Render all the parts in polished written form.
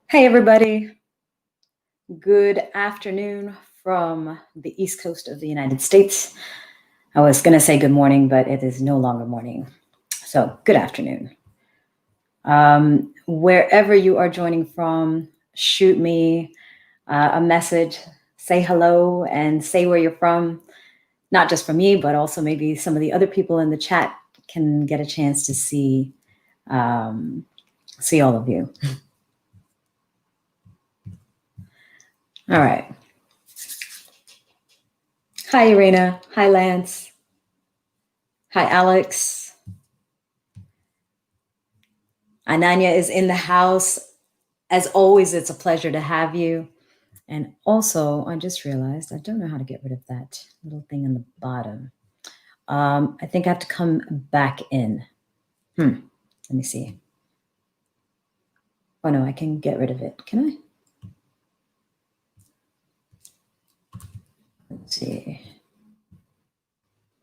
Hey, everybody. Good afternoon from the East Coast of the United States. I was going to say good morning, but it is no longer morning. So, good afternoon. Wherever you are joining from, shoot me a message, say hello, and say where you're from. Not just for me, but also maybe some of the other people in the chat can get a chance to see all of you. All right. Hi, Irina. Hi, Lance. Hi, Alex. Ananya is in the house. As always, it's a pleasure to have you. And also, I just realized I don't know how to get rid of that little thing on the bottom. I think I have to come back in. Let me see. Oh, no, I can get rid of it. Can I? Let's see.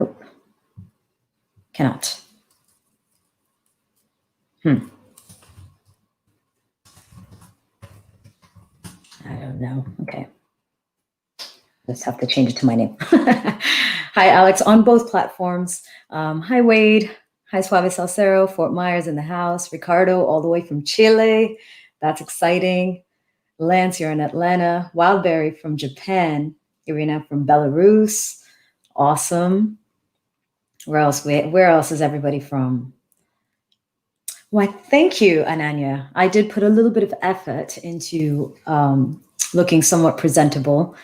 Oh, cannot. I don't know. Okay. Just have to change it to my name. Hi, Alex, on both platforms. Hi, Wade. Hi, Suave Salcero, Fort Myers in the house. Ricardo, all the way from Chile. That's exciting. Lance, you're in Atlanta. Wildberry from Japan. Irina from Belarus. Awesome. Where else is everybody from? Why, thank you, Ananya. I did put a little bit of effort into looking somewhat presentable.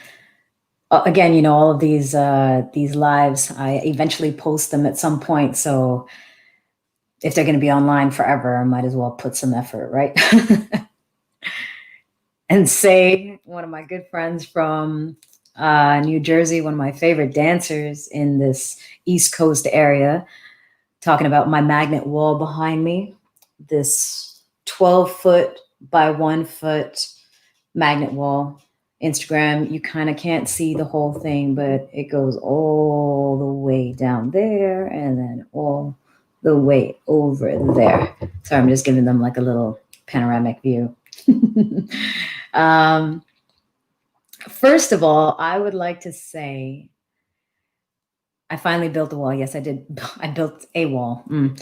Again, all of these lives, I eventually post them at some point. So if they're going to be online forever, I might as well put some effort, right? And say, one of my good friends from New Jersey, one of my favorite dancers in this East Coast area, talking about my magnet wall behind me, this 12-foot by 1-foot magnet wall. Instagram, you kind of can't see the whole thing, but it goes all the way down there and then all the way over there. Sorry, I'm just giving them like a little panoramic view. First of all, I would like to say I finally built a wall. Yes, I did. I built a wall. And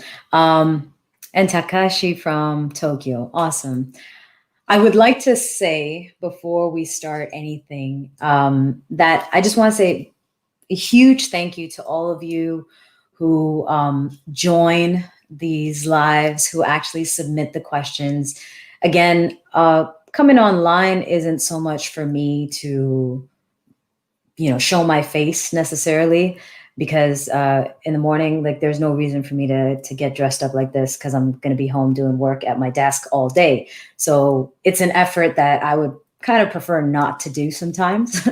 Takashi from Tokyo. Awesome. I would like to say before we start anything that I just want to say a huge thank you to all of you who join these lives, who actually submit the questions. Again, coming online isn't so much for me to, show my face necessarily, because in the morning, like, there's no reason for me to get dressed up like this because I'm going to be home doing work at my desk all day. So it's an effort that I would kind of prefer not to do sometimes.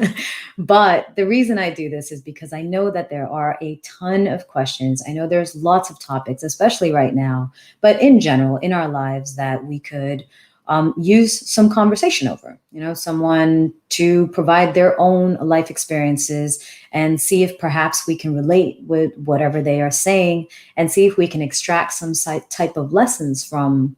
But the reason I do this is because I know that there are a ton of questions. I know there's lots of topics, especially right now, but in general, in our lives, that we could use some conversation over, someone to provide their own life experiences and see if perhaps we can relate with whatever they are saying and see if we can extract some type of lessons from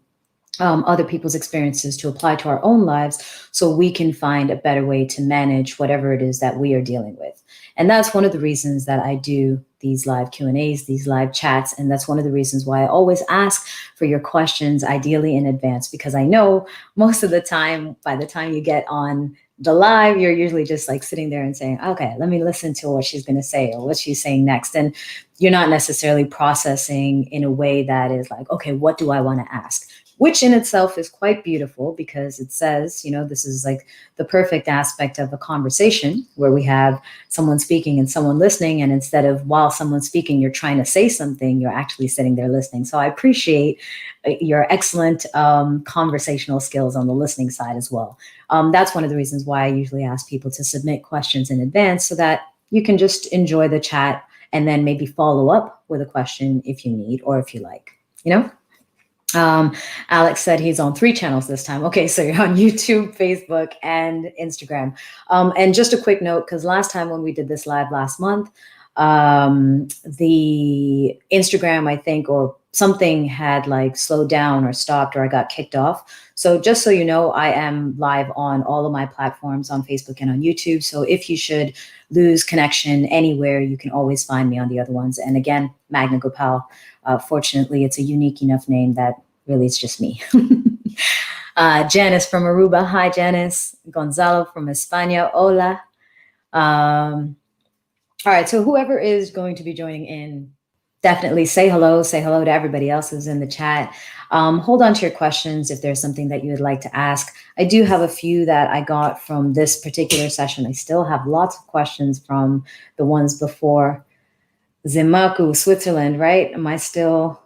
other people's experiences to apply to our own lives so we can find a better way to manage whatever it is that we are dealing with. And that's one of the reasons that I do these live Q&As, these live chats. And that's one of the reasons why I always ask for your questions, ideally in advance, because I know most of the time, by the time you get on the live, you're usually just like sitting there and saying, okay, let me listen to what she's going to say or what she's saying next. And you're not necessarily processing in a way that is like, okay, what do I want to ask? Which in itself is quite beautiful because it says, this is like the perfect aspect of a conversation where we have someone speaking and someone listening. And instead of while someone's speaking, you're trying to say something, you're actually sitting there listening. So I appreciate your excellent conversational skills on the listening side as well. That's one of the reasons why I usually ask people to submit questions in advance so that you can just enjoy the chat and then maybe follow up with a question if you need or if you like, Alex said he's on 3 channels this time. Okay, so you're on YouTube, Facebook, and Instagram. And just a quick note, because last time when we did this live last month, the Instagram, I think, or something had like slowed down or stopped or I got kicked off. So just so you know, I am live on all of my platforms on Facebook and on YouTube. So if you should lose connection anywhere, you can always find me on the other ones. And again, Magna Gopal. Fortunately, it's a unique enough name that really it's just me. Janice from Aruba. Hi, Janice. Gonzalo from España. Hola. All right. So whoever is going to be joining in, definitely say hello. Say hello to everybody else who's in the chat. Hold on to your questions if there's something that you would like to ask. I do have a few that I got from this particular session. I still have lots of questions from the ones before. Zimaku, Switzerland, right? Am I still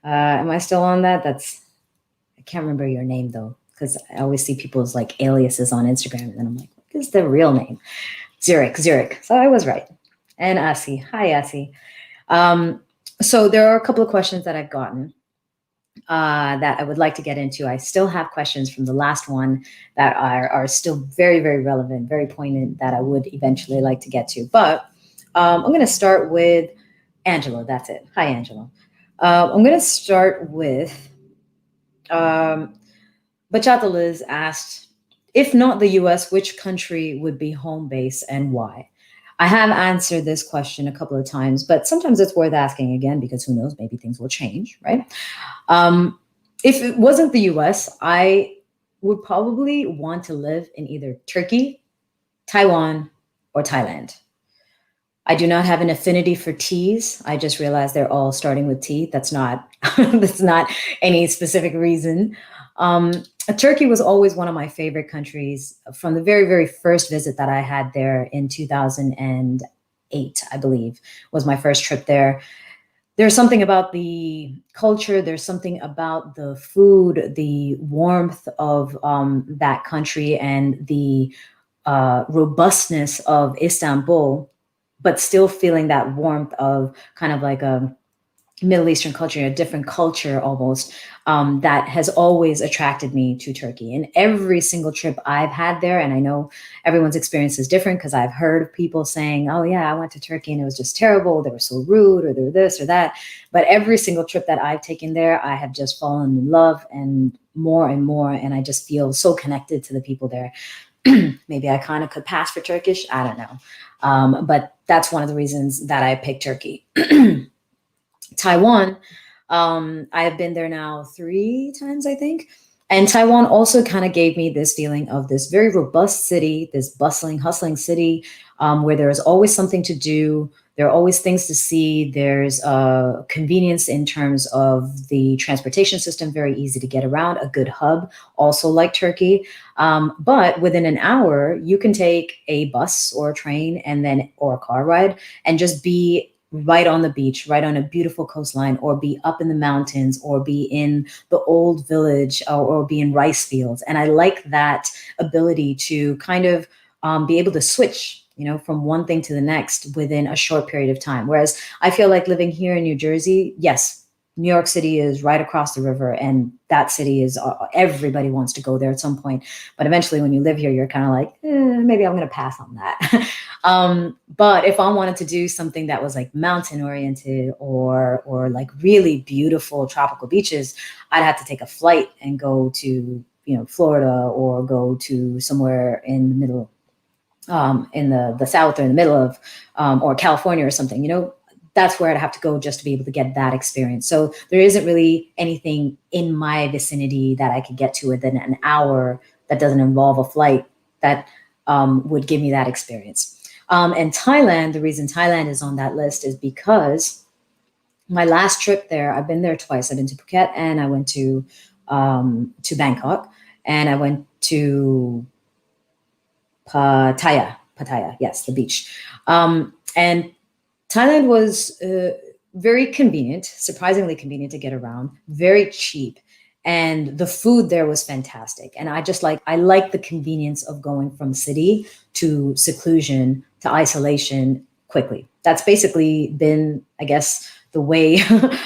on that? I can't remember your name though, because I always see people's like aliases on Instagram, and then I'm like, what is their real name? Zurich. So I was right. And Asi. Hi, Asi. So there are a couple of questions that I've gotten that I would like to get into. I still have questions from the last one that are still very, very relevant, very poignant, that I would eventually like to get to. But I'm going to start with Angelo. That's it. Hi, Angelo. I'm going to start with Bachata Liz asked, if not the US, which country would be home base and why? I have answered this question a couple of times, but sometimes it's worth asking again because who knows, maybe things will change, right? If it wasn't the US, I would probably want to live in either Turkey, Taiwan, or Thailand. I do not have an affinity for teas. I just realized they're all starting with T. That's not that's not any specific reason. Turkey was always one of my favorite countries from the very, very first visit that I had there in 2008, I believe, was my first trip there. There's something about the culture. There's something about the food, the warmth of that country, and the robustness of Istanbul, but still feeling that warmth of kind of like a Middle Eastern culture, a different culture almost, that has always attracted me to Turkey. And every single trip I've had there, and I know everyone's experience is different because I've heard of people saying, oh yeah, I went to Turkey and it was just terrible. They were so rude, or they were this or that. But every single trip that I've taken there, I have just fallen in love and more. And I just feel so connected to the people there. Maybe I kind of could pass for Turkish. I don't know. But that's one of the reasons that I picked Turkey. Taiwan, I have been there now 3 times, I think. And Taiwan also kind of gave me this feeling of this very robust city, this bustling, hustling city, where there is always something to do. There are always things to see. There's convenience in terms of the transportation system, very easy to get around, a good hub, also like Turkey. But within an hour, you can take a bus or a train or a car ride and just be right on the beach, right on a beautiful coastline, or be up in the mountains, or be in the old village, or be in rice fields. And I like that ability to kind of be able to switch, from one thing to the next within a short period of time. Whereas I feel like living here in New Jersey, yes, New York City is right across the river, and that city is, everybody wants to go there at some point. But eventually when you live here, you're kind of like, maybe I'm going to pass on that. But if I wanted to do something that was like mountain oriented or like really beautiful tropical beaches, I'd have to take a flight and go to, Florida, or go to somewhere in the middle, in the South, or in the middle of, or California or something, that's where I'd have to go just to be able to get that experience. So there isn't really anything in my vicinity that I could get to within an hour that doesn't involve a flight that would give me that experience. And Thailand, the reason Thailand is on that list is because my last trip there, I've been there twice. I've been to Phuket, and I went to Bangkok, and I went to Pattaya, yes, the beach. And Thailand was very convenient, surprisingly convenient to get around, very cheap. And the food there was fantastic. And I like the convenience of going from city to seclusion to isolation quickly. That's basically been, I guess, the way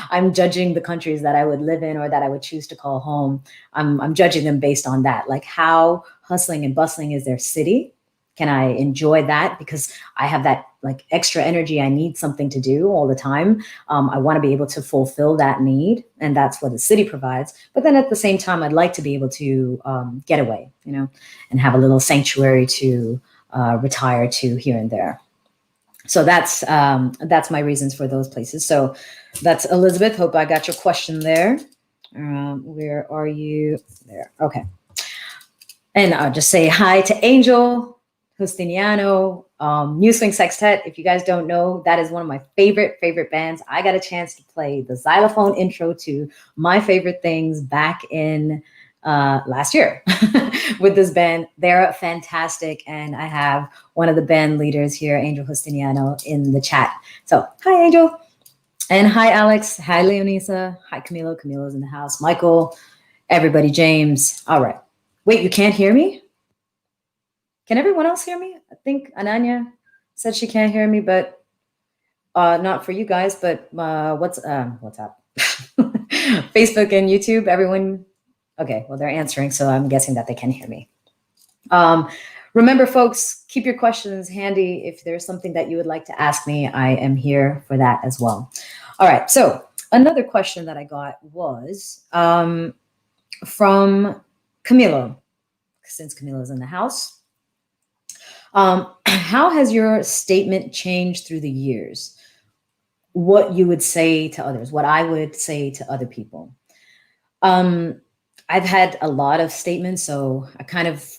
I'm judging the countries that I would live in or that I would choose to call home. I'm judging them based on that, like how hustling and bustling is their city, Can I enjoy that because I have that like extra energy? I need something to do all the time. I want to be able to fulfill that need, and that's what the city provides. But then at the same time, I'd like to be able to get away, and have a little sanctuary to retire to here and there. So that's my reasons for those places. So that's Elizabeth. Hope I got your question there. Where are you? There. Okay. And I'll just say hi to Angel Justiniano, New Swing Sextet. If you guys don't know, that is one of my favorite bands. I got a chance to play the xylophone intro to My Favorite Things back in last year with this band. They're fantastic. And I have one of the band leaders here, Angel Justiniano, in the chat. So hi, Angel. And hi, Alex. Hi, Leonisa. Hi, Camilo. Camilo's in the house. Michael, everybody, James. All right. Wait, you can't hear me? Can everyone else hear me? I think Ananya said she can't hear me, but not for you guys, but what's up? Facebook and YouTube, everyone. Okay, well, they're answering, so I'm guessing that they can hear me. Remember, folks, keep your questions handy. If there's something that you would like to ask me, I am here for that as well. All right, so another question that I got was from Camilo, since Camilo's in the house. How has your statement changed through the years? What you would say to others, what I would say to other people. I've had a lot of statements, so I kind of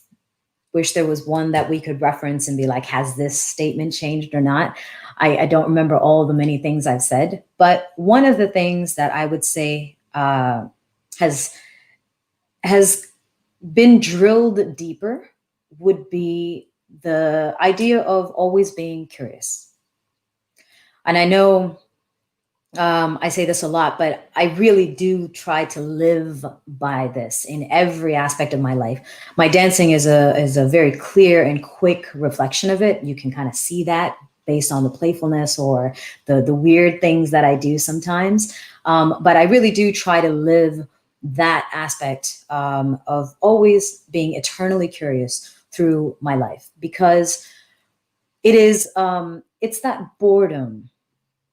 wish there was one that we could reference and be like, has this statement changed or not? I don't remember all the many things I've said, but one of the things that I would say has been drilled deeper would be the idea of always being curious. And I know I say this a lot, but I really do try to live by this in every aspect of my life. My dancing is a very clear and quick reflection of it. You can kind of see that based on the playfulness or the weird things that I do sometimes. But I really do try to live that aspect of always being eternally curious through my life, because it is it's that boredom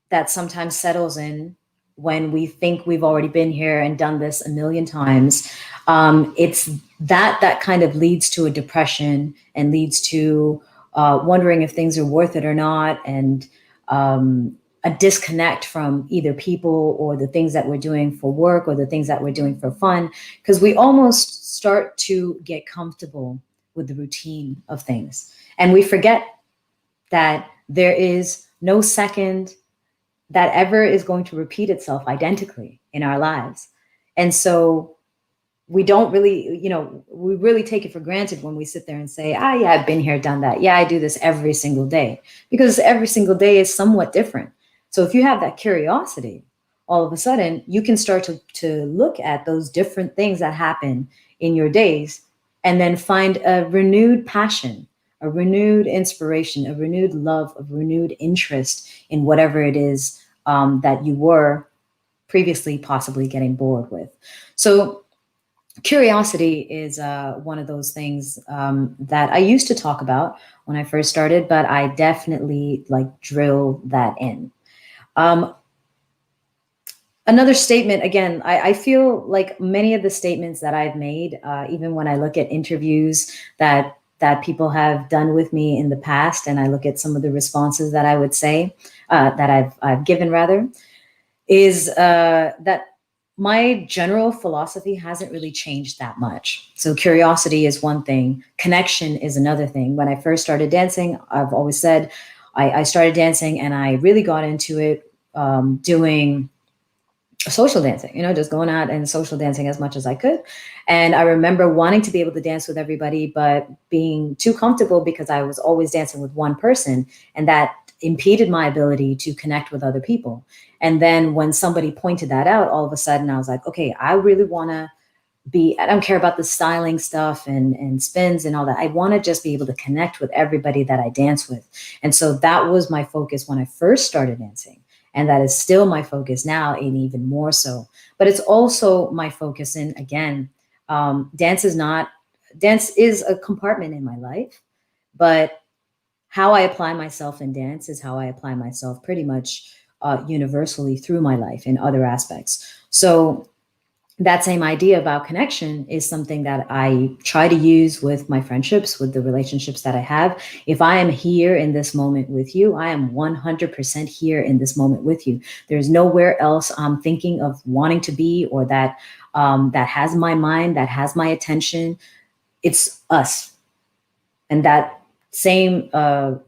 that sometimes settles in when we think we've already been here and done this a million times. It's that kind of leads to a depression and leads to wondering if things are worth it or not, and a disconnect from either people or the things that we're doing for work or the things that we're doing for fun, because we almost start to get comfortable with the routine of things. And we forget that there is no second that ever is going to repeat itself identically in our lives. And so we don't really, we really take it for granted when we sit there and say, yeah, I've been here, done that. Yeah, I do this every single day, because every single day is somewhat different. So if you have that curiosity, all of a sudden you can start to look at those different things that happen in your days and then find a renewed passion, a renewed inspiration, a renewed love, a renewed interest in whatever it is that you were previously possibly getting bored with. So curiosity is one of those things that I used to talk about when I first started, but I definitely drill that in. Another statement, again, I feel like many of the statements that I've made, even when I look at interviews that people have done with me in the past, and I look at some of the responses that I would say, that I've given rather, is that my general philosophy hasn't really changed that much. So curiosity is one thing, connection is another thing. When I first started dancing, I've always said I started dancing and I really got into it doing social dancing, just going out and social dancing as much as I could. And I remember wanting to be able to dance with everybody, but being too comfortable because I was always dancing with one person, and that impeded my ability to connect with other people. And then when somebody pointed that out, all of a sudden I was like, okay, I really want to I don't care about the styling stuff and spins and all that. I want to just be able to connect with everybody that I dance with. And so that was my focus when I first started dancing. And that is still my focus now, and even more so. But it's also my focus in, again, dance is a compartment in my life, But how I apply myself in dance is how I apply myself pretty much universally through my life in other aspects. So that same idea about connection is something that I try to use with my friendships, with the relationships that I have. If I am here in this moment with you, I am 100% here in this moment with you. There's nowhere else I'm thinking of wanting to be, or that that has my mind, that has my attention. It's us. And that same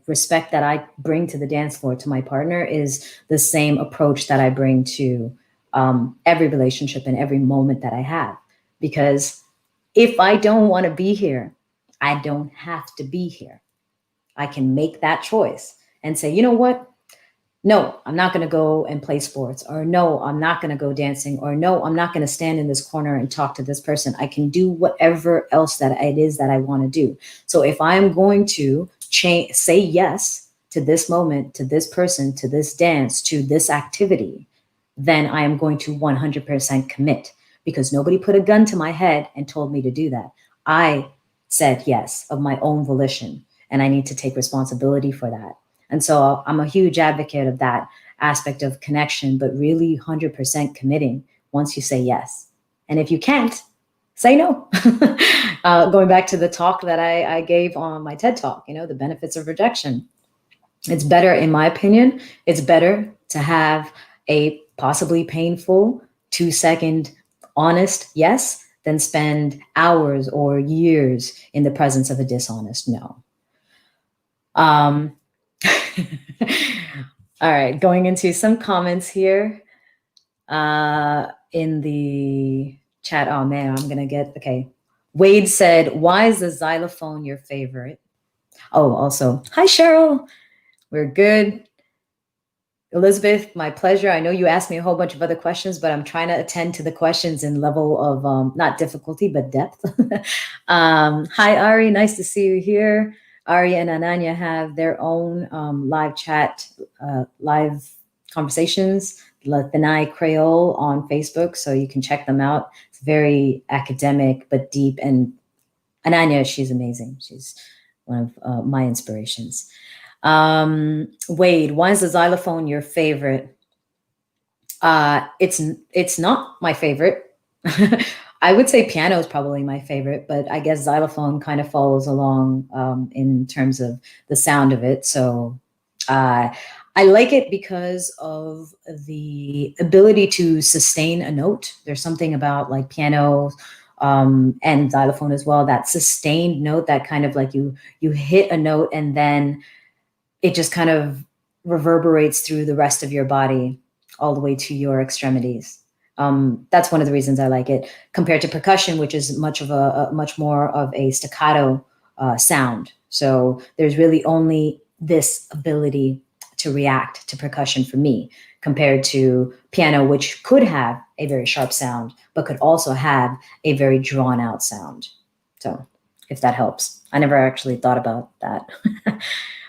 respect that I bring to the dance floor to my partner is the same approach that I bring to every relationship and every moment that I have. Because if I don't want to be here, I don't have to be here. I can make that choice and say, you know what? No, I'm not going to go and play sports, or no, I'm not going to go dancing, or no, I'm not going to stand in this corner and talk to this person. I can do whatever else that it is that I want to do. So if I'm going to say yes to this moment, to this person, to this dance, to this activity, then I am going to 100% commit, because nobody put a gun to my head and told me to do that. I said yes of my own volition, and I need to take responsibility for that. And so I'm a huge advocate of that aspect of connection, but really 100% committing once you say yes. And if you can't, say no. Going back to the talk that I gave on my TED Talk, the benefits of rejection. It's better, in my opinion, it's better to have a possibly painful 2-second honest yes than spend hours or years in the presence of a dishonest no. All right, going into some comments here in the chat. Oh man, I'm gonna get okay. Wade said, "Why is the xylophone your favorite?" Oh, also, hi Cheryl, we're good. Elizabeth, my pleasure. I know you asked me a whole bunch of other questions, but I'm trying to attend to the questions in level of not difficulty, but depth. Hi, Ari. Nice to see you here. Ari and Ananya have their own live chat, live conversations, La Benai Creole on Facebook, so you can check them out. It's very academic, but deep. And Ananya, she's amazing. She's one of my inspirations. Wade, why is the xylophone your favorite? It's not my favorite. I would say piano is probably my favorite, but I guess xylophone kind of follows along in terms of the sound of it. So I like it because of the ability to sustain a note. There's something about like piano and xylophone as well, that sustained note, that kind of like you hit a note and then it just kind of reverberates through the rest of your body all the way to your extremities. That's one of the reasons I like it, compared to percussion, which is much more of a staccato sound. So there's really only this ability to react to percussion for me, compared to piano, which could have a very sharp sound, but could also have a very drawn out sound. So if that helps. I never actually thought about that.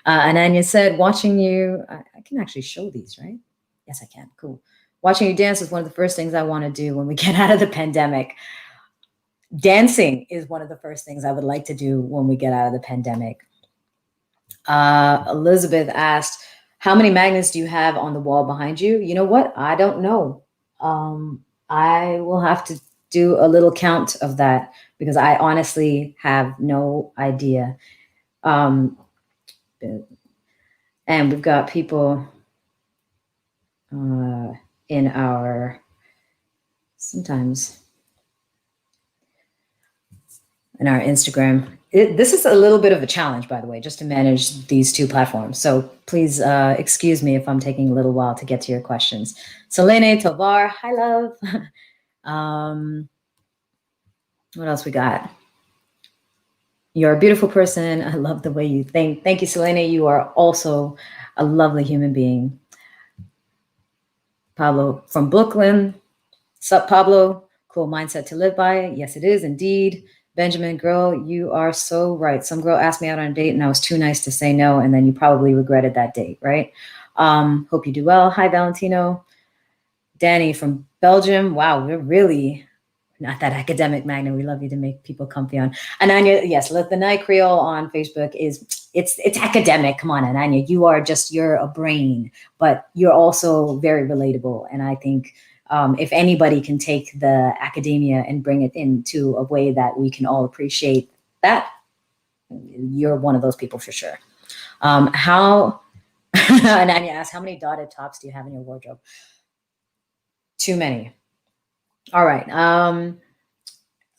Ananya said, watching you, I can actually show these, right? Yes, I can. Cool. Watching you dance is one of the first things I want to do when we get out of the pandemic. Dancing is one of the first things I would like to do when we get out of the pandemic. Elizabeth asked, how many magnets do you have on the wall behind you? You know what? I don't know. I will have to do a little count of that, because I honestly have no idea. And we've got people in our, sometimes in our Instagram. This is a little bit of a challenge, by the way, just to manage these two platforms. So please excuse me if I'm taking a little while to get to your questions. Selene Tovar, hi love. What else we got? You're a beautiful person. I love the way you think. Thank you, Selene. You are also a lovely human being. Pablo from Brooklyn. Sup, Pablo? Cool mindset to live by. Yes, it is indeed. Benjamin, girl, you are so right. Some girl asked me out on a date and I was too nice to say no, and then you probably regretted that date, right? Hope you do well. Hi, Valentino. Danny from Belgium. Wow, we're really Not that academic, Magna. We love you to make people comfy on. Ananya, yes, Let the Night Creole on Facebook it's academic. Come on, Ananya. You're a brain, but you're also very relatable. And I think if anybody can take the academia and bring it into a way that we can all appreciate that, you're one of those people for sure. How Ananya asks, how many dotted tops do you have in your wardrobe? Too many. All right.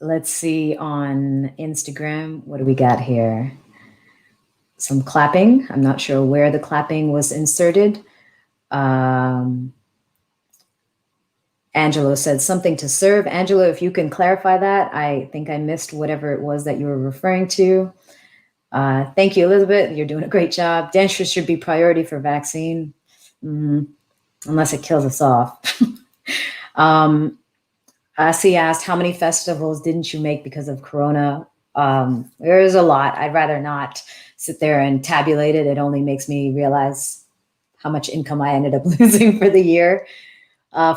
Let's see on Instagram. What do we got here? Some clapping. I'm not sure where the clapping was inserted. Angelo said something to serve. Angelo, if you can clarify that, I think I missed whatever it was that you were referring to. Thank you, Elizabeth. You're doing a great job. Dentures should be priority for vaccine, unless it kills us off. C asked, how many festivals didn't you make because of Corona? There's a lot. I'd rather not sit there and tabulate it. It only makes me realize how much income I ended up losing for the year.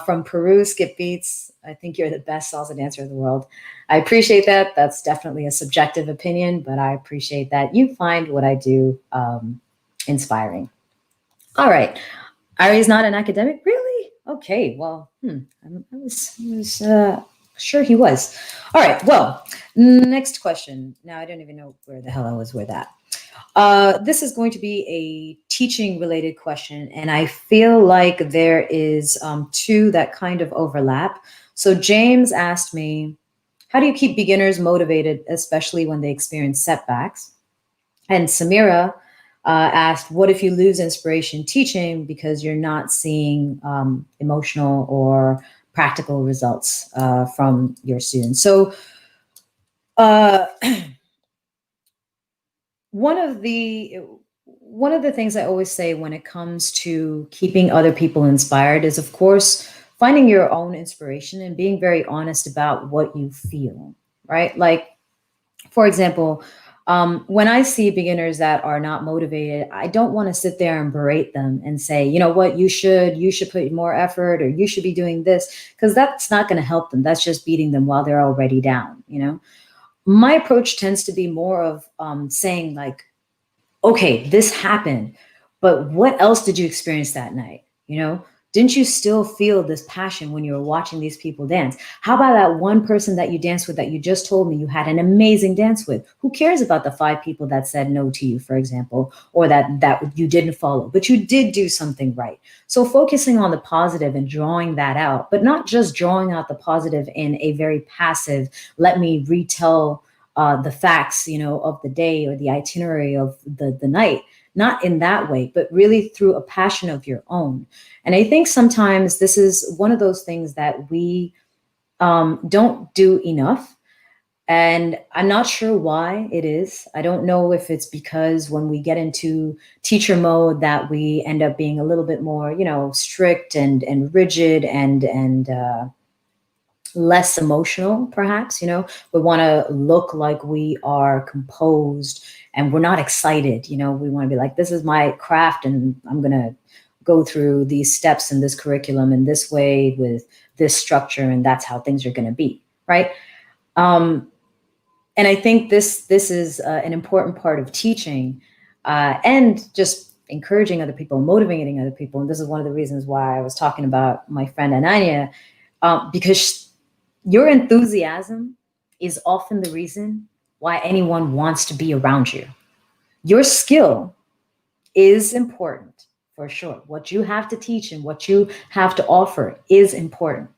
From Peru, Skip Beats, I think you're the best salsa dancer in the world. I appreciate that. That's definitely a subjective opinion, but I appreciate that you find what I do inspiring. All right. Ari's not an academic? Really? Okay, well, I was sure he was. All right, well, next question. Now, I don't even know where the hell I was with that. This is going to be a teaching related question, and I feel like there is two that kind of overlap. So James asked me, how do you keep beginners motivated, especially when they experience setbacks? And Samira asked, what if you lose inspiration teaching because you're not seeing emotional or practical results from your students? So one of the things I always say when it comes to keeping other people inspired is, of course, finding your own inspiration and being very honest about what you feel, right? Like, for example, when I see beginners that are not motivated, I don't want to sit there and berate them and say, you know what, you should put more effort, or you should be doing this, because that's not going to help them. That's just beating them while they're already down, you know? My approach tends to be more of saying like, okay, this happened, but what else did you experience that night? You know, didn't you still feel this passion when you were watching these people dance? How about that one person that you danced with that you just told me you had an amazing dance with? Who cares about the 5 people that said no to you, for example, or that you didn't follow, but you did do something right? So focusing on the positive and drawing that out, but not just drawing out the positive in a very passive, let me retell the facts, you know, of the day or the itinerary of the night, not in that way, but really through a passion of your own. And I think sometimes this is one of those things that we don't do enough. And I'm not sure why it is. I don't know if it's because when we get into teacher mode that we end up being a little bit more, you know, strict and rigid and less emotional, perhaps. You know, we want to look like we are composed and we're not excited. You know, we want to be like, this is my craft and I'm going to go through these steps in this curriculum in this way with this structure, and that's how things are going to be, right? And I think this is an important part of teaching and just encouraging other people, motivating other people. And this is one of the reasons why I was talking about my friend Ananya, because your enthusiasm is often the reason why anyone wants to be around you. Your skill is important, for sure. What you have to teach and what you have to offer is important.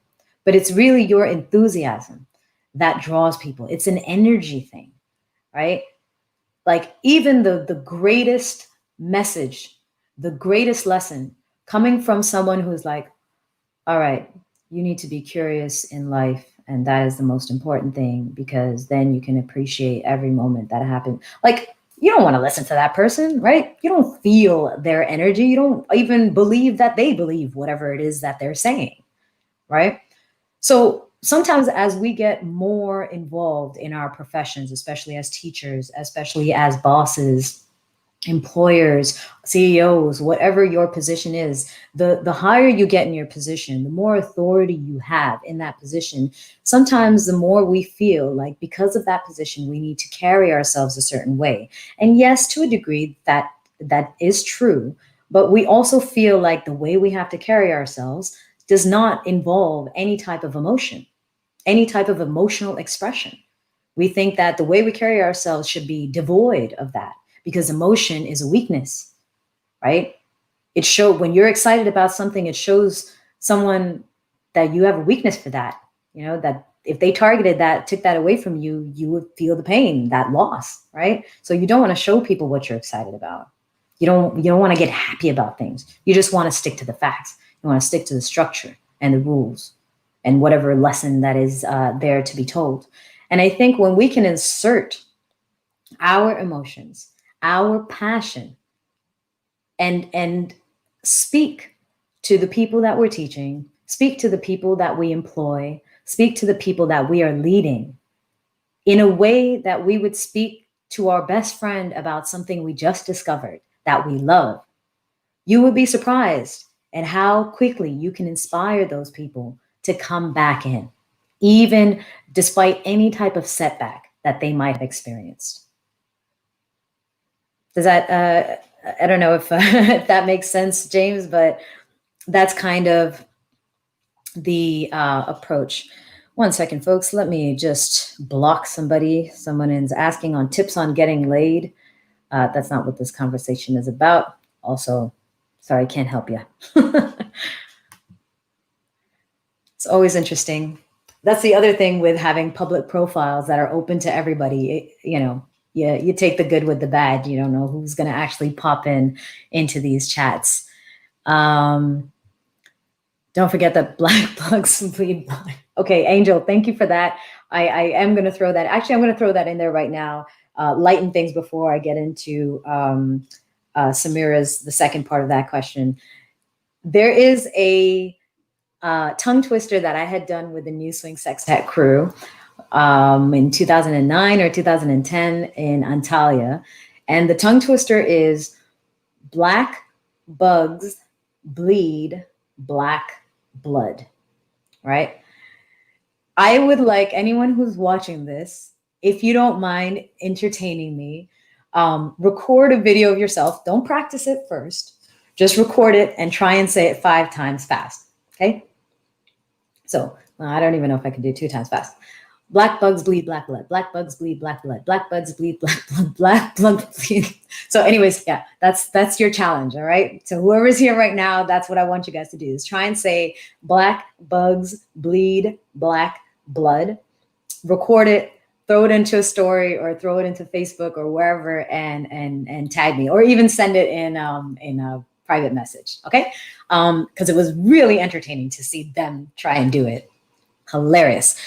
But it's really your enthusiasm that draws people. It's an energy thing, right? Like even the greatest message, the greatest lesson coming from someone who's like, all right, you need to be curious in life. And that is the most important thing, because then you can appreciate every moment that happened. Like, you don't want to listen to that person, right? You don't feel their energy. You don't even believe that they believe whatever it is that they're saying, right? So sometimes as we get more involved in our professions, especially as teachers, especially as bosses, employers, CEOs, whatever your position is, the higher you get in your position, the more authority you have in that position. Sometimes the more we feel like because of that position, we need to carry ourselves a certain way. And yes, to a degree, that is true. But we also feel like the way we have to carry ourselves does not involve any type of emotion, any type of emotional expression. We think that the way we carry ourselves should be devoid of that because emotion is a weakness, right? It shows when you're excited about something, it shows someone that you have a weakness for that. You know, that if they targeted that, took that away from you, you would feel the pain, that loss, right? So you don't want to show people what you're excited about. You don't want to get happy about things. You just want to stick to the facts. You want to stick to the structure and the rules and whatever lesson that is there to be told. And I think when we can insert our emotions, our passion, and speak to the people that we're teaching, speak to the people that we employ, speak to the people that we are leading in a way that we would speak to our best friend about something we just discovered that we love, you would be surprised at how quickly you can inspire those people to come back in, even despite any type of setback that they might have experienced. Does that, I don't know if, if that makes sense, James, but that's kind of the approach. One second, folks. Let me just block somebody. Someone is asking on tips on getting laid. That's not what this conversation is about. Also, sorry, can't help you. It's always interesting. That's the other thing with having public profiles that are open to everybody. You take the good with the bad. You don't know who's going to actually pop into these chats. Don't forget that black bugs bleed black. Okay, Angel, thank you for that. I am going to throw that. Actually, I'm going to throw that in there right now. Lighten things before I get into Samira's, the second part of that question. There is a tongue twister that I had done with the New Swing Sextet crew in 2009 or 2010 in Antalya. And the tongue twister is black bugs bleed black blood, right? I would like anyone who's watching this, if you don't mind entertaining me, record a video of yourself. Don't practice it first. Just record it and try and say it 5 times fast, okay? So I don't even know if I can do 2 times fast. Black bugs bleed black blood. Black bugs bleed black blood. Black bugs bleed black blood. Black blood bleed. So anyways, yeah, that's your challenge, all right? So whoever's here right now, that's what I want you guys to do is try and say black bugs bleed black blood. Record it, throw it into a story or throw it into Facebook or wherever and tag me or even send it in a private message, okay? Because it was really entertaining to see them try and do it. Hilarious.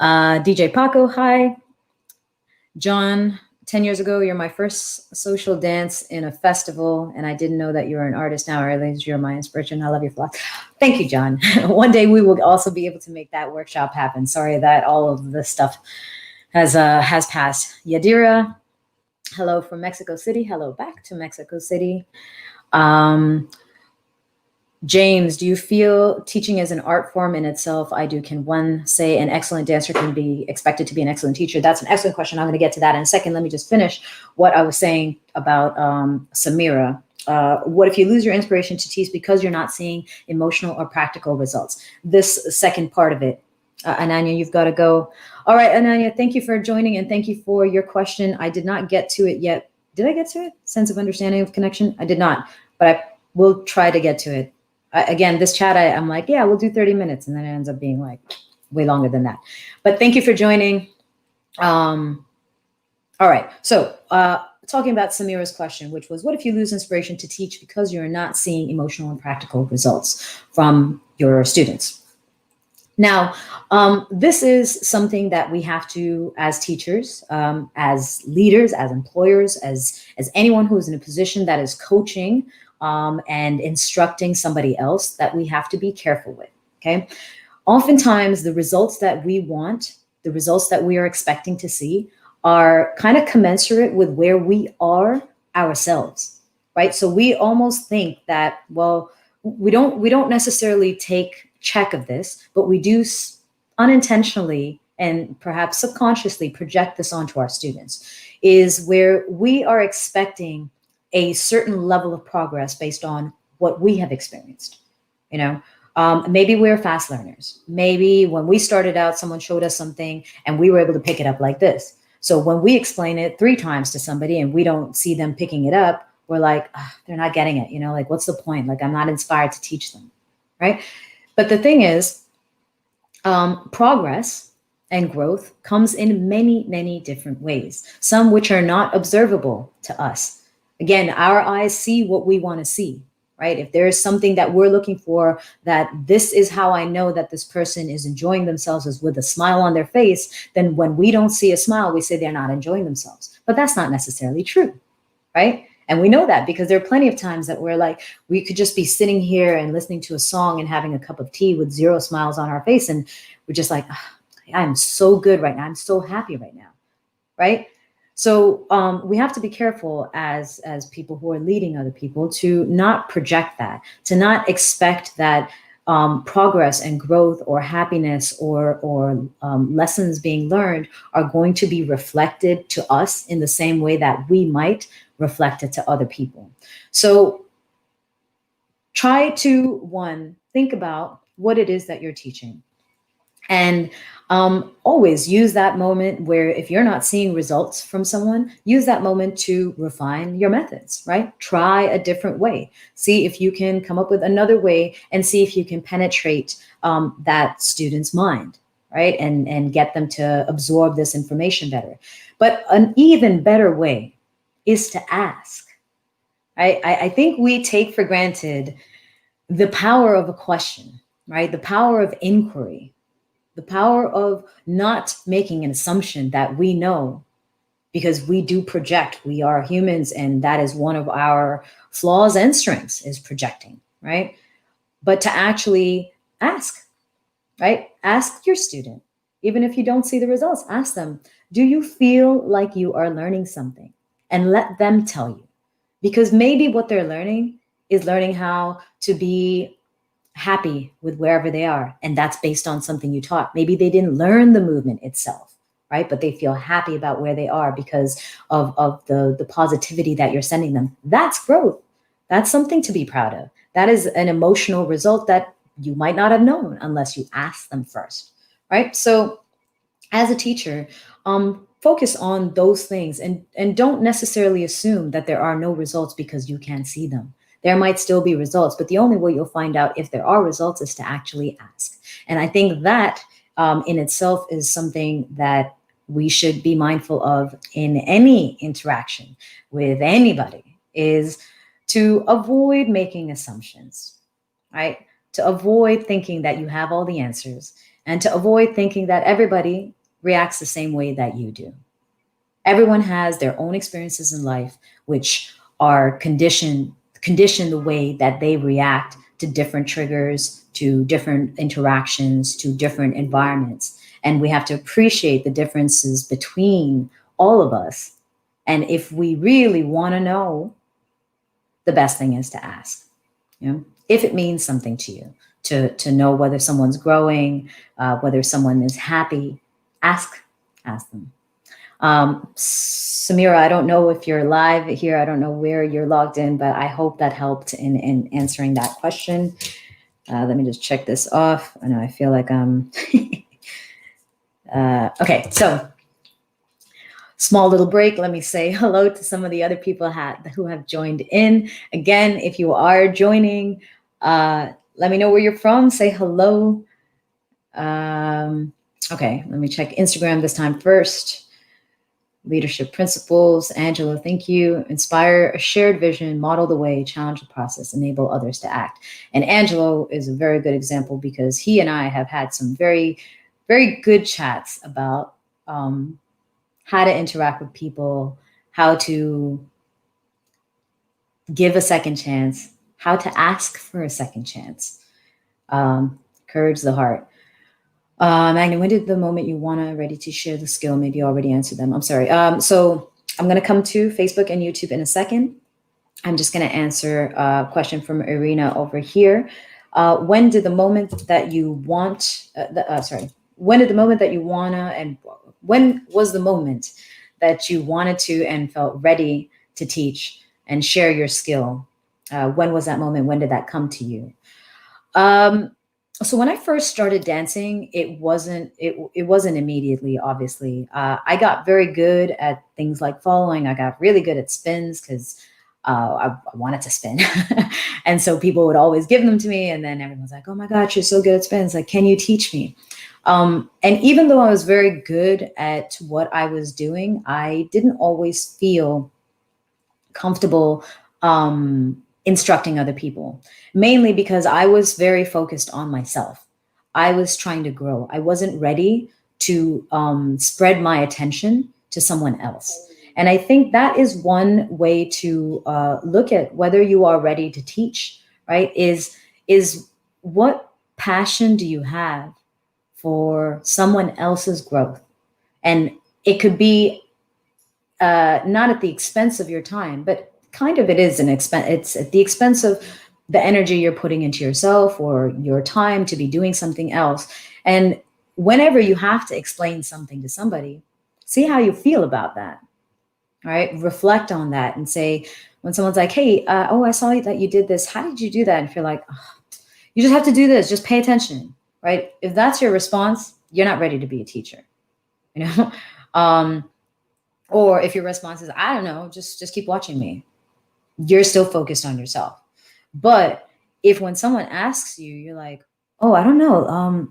DJ Paco, hi. John, 10 years ago, you're my first social dance in a festival, and I didn't know that you're an artist now. I realize you're my inspiration. I love your vlog. Thank you, John. One day we will also be able to make that workshop happen. Sorry that all of this stuff has passed. Yadira, hello from Mexico City. Hello back to Mexico City. James, do you feel teaching is an art form in itself? I do. Can one say an excellent dancer can be expected to be an excellent teacher? That's an excellent question. I'm going to get to that in a second. Let me just finish what I was saying about Samira. What if you lose your inspiration to teach because you're not seeing emotional or practical results? This second part of it. Ananya, you've got to go. All right, Ananya, thank you for joining and thank you for your question. I did not get to it yet. Did I get to it? Sense of understanding of connection? I did not, but I will try to get to it. Again, this chat, I'm like, yeah, we'll do 30 minutes. And then it ends up being like way longer than that. But thank you for joining. All right. So talking about Samira's question, which was, what if you lose inspiration to teach because you're not seeing emotional and practical results from your students? Now, this is something that we have to, as teachers, as leaders, as employers, as anyone who is in a position that is coaching and instructing somebody else, that we have to be careful with, okay? Oftentimes, the results that we want, the results that we are expecting to see are kind of commensurate with where we are ourselves, right? So we almost think that, well, we don't necessarily take check of this, but we do unintentionally and perhaps subconsciously project this onto our students, is where we are expecting a certain level of progress based on what we have experienced. You know, maybe we're fast learners. Maybe when we started out, someone showed us something and we were able to pick it up like this. So when we explain it 3 times to somebody and we don't see them picking it up, we're like, "Ugh, they're not getting it. You know, like, what's the point? Like, I'm not inspired to teach them." Right. But the thing is, progress and growth comes in many, many different ways, some which are not observable to us. Again, our eyes see what we want to see, right? If there's something that we're looking for, that this is how I know that this person is enjoying themselves, is with a smile on their face, then when we don't see a smile, we say they're not enjoying themselves. But that's not necessarily true, right? And we know that because there are plenty of times that we're like, we could just be sitting here and listening to a song and having a cup of tea with 0 smiles on our face. And we're just like, "Ah, I'm so good right now. I'm so happy right now." Right. So we have to be careful as people who are leading other people to not project that, to not expect that progress and growth or happiness or lessons being learned are going to be reflected to us in the same way that we might reflect it to other people. So try to, one, think about what it is that you're teaching. And always use that moment where, if you're not seeing results from someone, use that moment to refine your methods, right? Try a different way. See if you can come up with another way and see if you can penetrate that student's mind, right? And get them to absorb this information better. But an even better way is to ask. I think we take for granted the power of a question, right? The power of inquiry, the power of not making an assumption that we know, because we do project. We are humans, and that is one of our flaws and strengths, is projecting, right? But to actually ask, right? Ask your student, even if you don't see the results, ask them, do you feel like you are learning something? And let them tell you, because maybe what they're learning is learning how to be happy with wherever they are. And that's based on something you taught. Maybe they didn't learn the movement itself, right? But they feel happy about where they are because of the positivity that you're sending them. That's growth. That's something to be proud of. That is an emotional result that you might not have known unless you asked them first, right? So as a teacher, focus on those things, and don't necessarily assume that there are no results because you can't see them. There might still be results, but the only way you'll find out if there are results is to actually ask. And I think that in itself is something that we should be mindful of in any interaction with anybody, is to avoid making assumptions, right? To avoid thinking that you have all the answers, and to avoid thinking that everybody reacts the same way that you do. Everyone has their own experiences in life, which are condition the way that they react to different triggers, to different interactions, to different environments. And we have to appreciate the differences between all of us. And if we really want to know, the best thing is to ask. You know, if it means something to you, to know whether someone's growing, whether someone is happy, ask them. Samira, I don't know if you're live here. I don't know where you're logged in, but I hope that helped in answering that question. Let me just check this off. I know I feel like I'm okay. So small little break. Let me say hello to some of the other people who have joined in. Again, if you are joining, let me know where you're from. Say hello. Okay, let me check Instagram this time first. Leadership principles. Angela, thank you. Inspire a shared vision, model the way, challenge the process, enable others to act. And Angelo is a very good example because he and I have had some very, very good chats about how to interact with people, how to give a second chance, how to ask for a second chance. Courage the heart. Magna, when did the moment you want to ready to share the skill? Maybe you already answered them. I'm sorry. So I'm going to come to Facebook and YouTube in a second. I'm just going to answer a question from Irina over here. When did the moment that you want, when did the moment that you wanna, and when was the moment that you wanted to and felt ready to teach and share your skill? When was that moment? When did that come to you? So when I first started dancing, it wasn't immediately, obviously. I got very good at things like following. I got really good at spins because I wanted to spin. And so people would always give them to me. And then everyone's like, oh my God, you're so good at spins. Like, can you teach me? And even though I was very good at what I was doing, I didn't always feel comfortable instructing other people, mainly because I was very focused on myself. I was trying to grow. I wasn't ready to spread my attention to someone else. And I think that is one way to look at whether you are ready to teach, right? Is what passion do you have for someone else's growth? And it could be not at the expense of your time, but kind of it is an expense. It's at the expense of the energy you're putting into yourself or your time to be doing something else. And whenever you have to explain something to somebody, see how you feel about that. All right. Reflect on that and say, when someone's like, hey, I saw that you did this. How did you do that? And if you're like, oh, you just have to do this, just pay attention. Right. If that's your response, you're not ready to be a teacher. You know? Or if your response is, I don't know, just keep watching me, you're still focused on yourself. But if when someone asks you, you're like, oh, I don't know,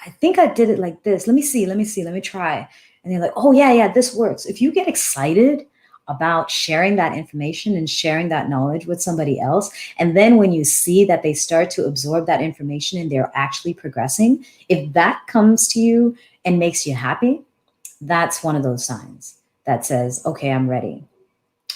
I think I did it like this. Let me see, let me try. And they're like, oh, yeah, this works. If you get excited about sharing that information and sharing that knowledge with somebody else, and then when you see that they start to absorb that information and they're actually progressing, if that comes to you and makes you happy, that's one of those signs that says, okay, I'm ready.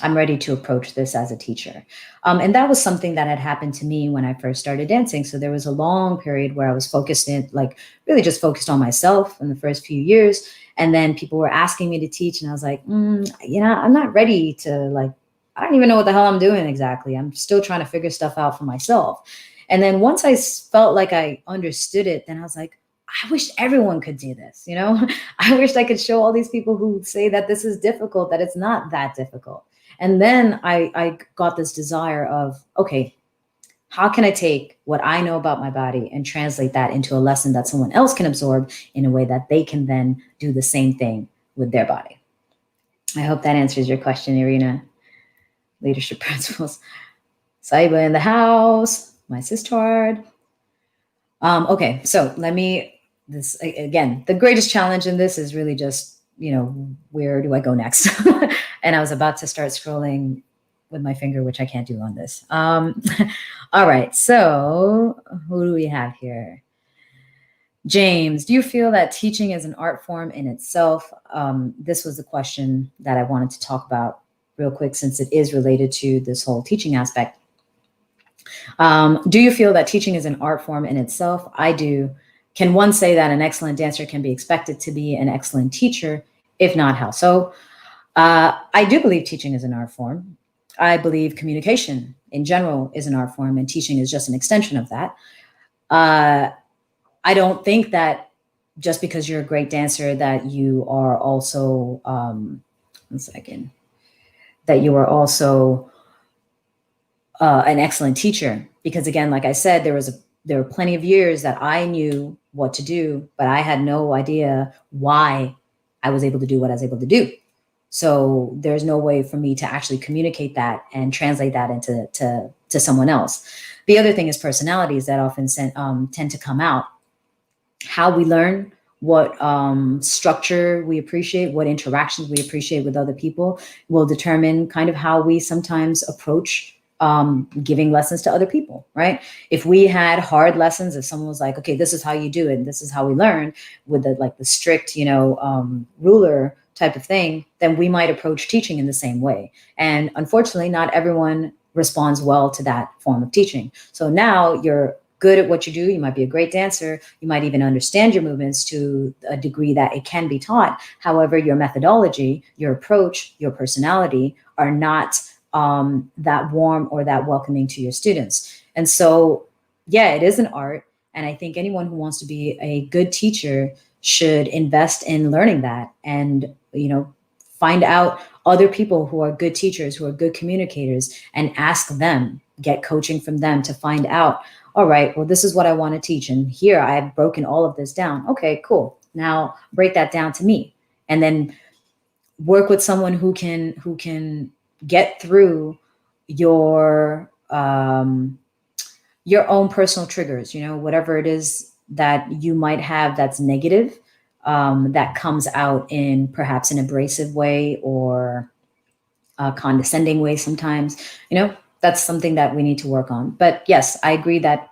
I'm ready to approach this as a teacher. And that was something that had happened to me when I first started dancing. So there was a long period where I was focused really just focused on myself in the first few years. And then people were asking me to teach and I was like, I'm not ready to I don't even know what the hell I'm doing exactly. I'm still trying to figure stuff out for myself. And then once I felt like I understood it, then I was like, I wish everyone could do this. I wish I could show all these people who say that this is difficult, that it's not that difficult. And then I got this desire of, okay, how can I take what I know about my body and translate that into a lesson that someone else can absorb in a way that they can then do the same thing with their body? I hope that answers your question, Irina. Leadership principles. Saiba in the house, my sister. Okay, so this again, the greatest challenge in this is really just, where do I go next? And I was about to start scrolling with my finger, which I can't do on this. All right, so who do we have here? James, do you feel that teaching is an art form in itself? This was the question that I wanted to talk about real quick, since it is related to this whole teaching aspect. Do you feel that teaching is an art form in itself? I do. Can one say that an excellent dancer can be expected to be an excellent teacher? If not, how so? I do believe teaching is an art form. I believe communication in general is an art form, and teaching is just an extension of that. I don't think that just because you're a great dancer that you are also, that you are also an excellent teacher. Because again, like I said, there were plenty of years that I knew what to do, but I had no idea why I was able to do what I was able to do. So there's no way for me to actually communicate that and translate that into to someone else. The other thing is personalities that often tend to come out. How we learn, what structure we appreciate, what interactions we appreciate with other people will determine kind of how we sometimes approach giving lessons to other people, right? If we had hard lessons, if someone was like, okay, this is how you do it, and this is how we learn with the strict, ruler type of thing, then we might approach teaching in the same way. And unfortunately, not everyone responds well to that form of teaching. So now you're good at what you do. You might be a great dancer. You might even understand your movements to a degree that it can be taught. However, your methodology, your approach, your personality are not that warm or that welcoming to your students. And so, yeah, it is an art. And I think anyone who wants to be a good teacher should invest in learning that, and, find out other people who are good teachers, who are good communicators, and ask them, get coaching from them to find out, all right, well, this is what I want to teach. And here I've broken all of this down. Okay, cool. Now break that down to me. And then work with someone who can get through your own personal triggers, whatever it is that you might have that's negative, that comes out in perhaps an abrasive way or a condescending way sometimes. That's something that we need to work on. But yes, I agree that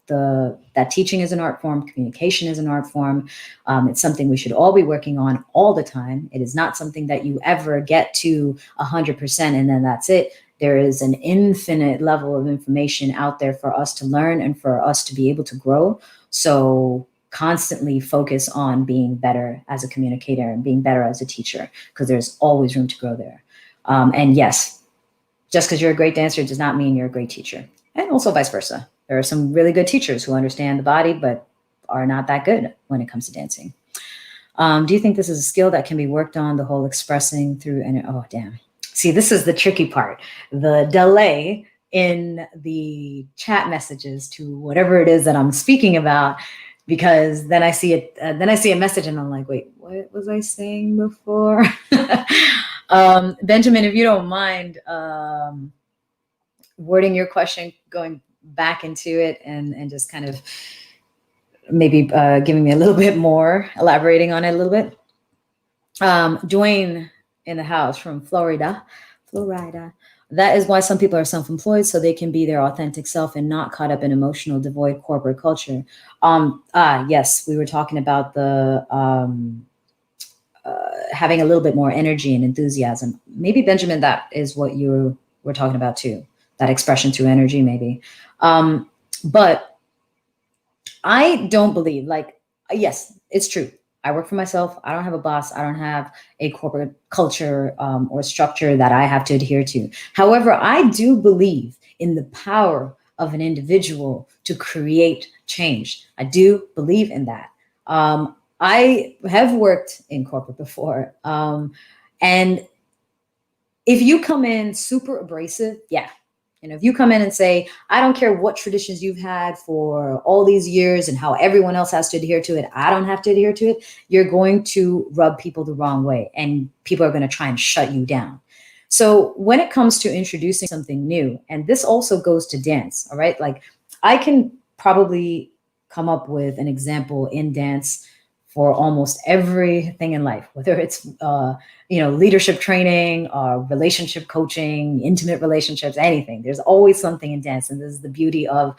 that teaching is an art form, communication is an art form. It's something we should all be working on all the time. It is not something that you ever get to 100% and then that's it. There is an infinite level of information out there for us to learn and for us to be able to grow. So constantly focus on being better as a communicator and being better as a teacher, because there's always room to grow there. And yes, just because you're a great dancer does not mean you're a great teacher. And also vice versa. There are some really good teachers who understand the body, but are not that good when it comes to dancing. Do you think this is a skill that can be worked on, the whole expressing through, and oh, damn. See, this is the tricky part. The delay in the chat messages to whatever it is that I'm speaking about, because then I see it, then I see a message and I'm like, wait, what was I saying before? Benjamin, if you don't mind wording your question, going back into it and just kind of maybe giving me a little bit more, elaborating on it a little bit. Dwayne in the house from Florida. That is why some people are self-employed, so they can be their authentic self and not caught up in emotional, devoid corporate culture. Yes, we were talking about the having a little bit more energy and enthusiasm. Maybe, Benjamin, that is what you were talking about too, that expression through energy, maybe. But I don't believe, like, yes, it's true. I work for myself. I don't have a boss. I don't have a corporate culture or structure that I have to adhere to. However, I do believe in the power of an individual to create change. I do believe in that. I have worked in corporate before. And if you come in super abrasive, yeah. If you come in and say, I don't care what traditions you've had for all these years and how everyone else has to adhere to it, I don't have to adhere to it, you're going to rub people the wrong way and people are going to try and shut you down. So when it comes to introducing something new, and this also goes to dance, all right? Like, I can probably come up with an example in dance for almost everything in life, whether it's leadership training, relationship coaching, intimate relationships, anything. There's always something in dance, and this is the beauty of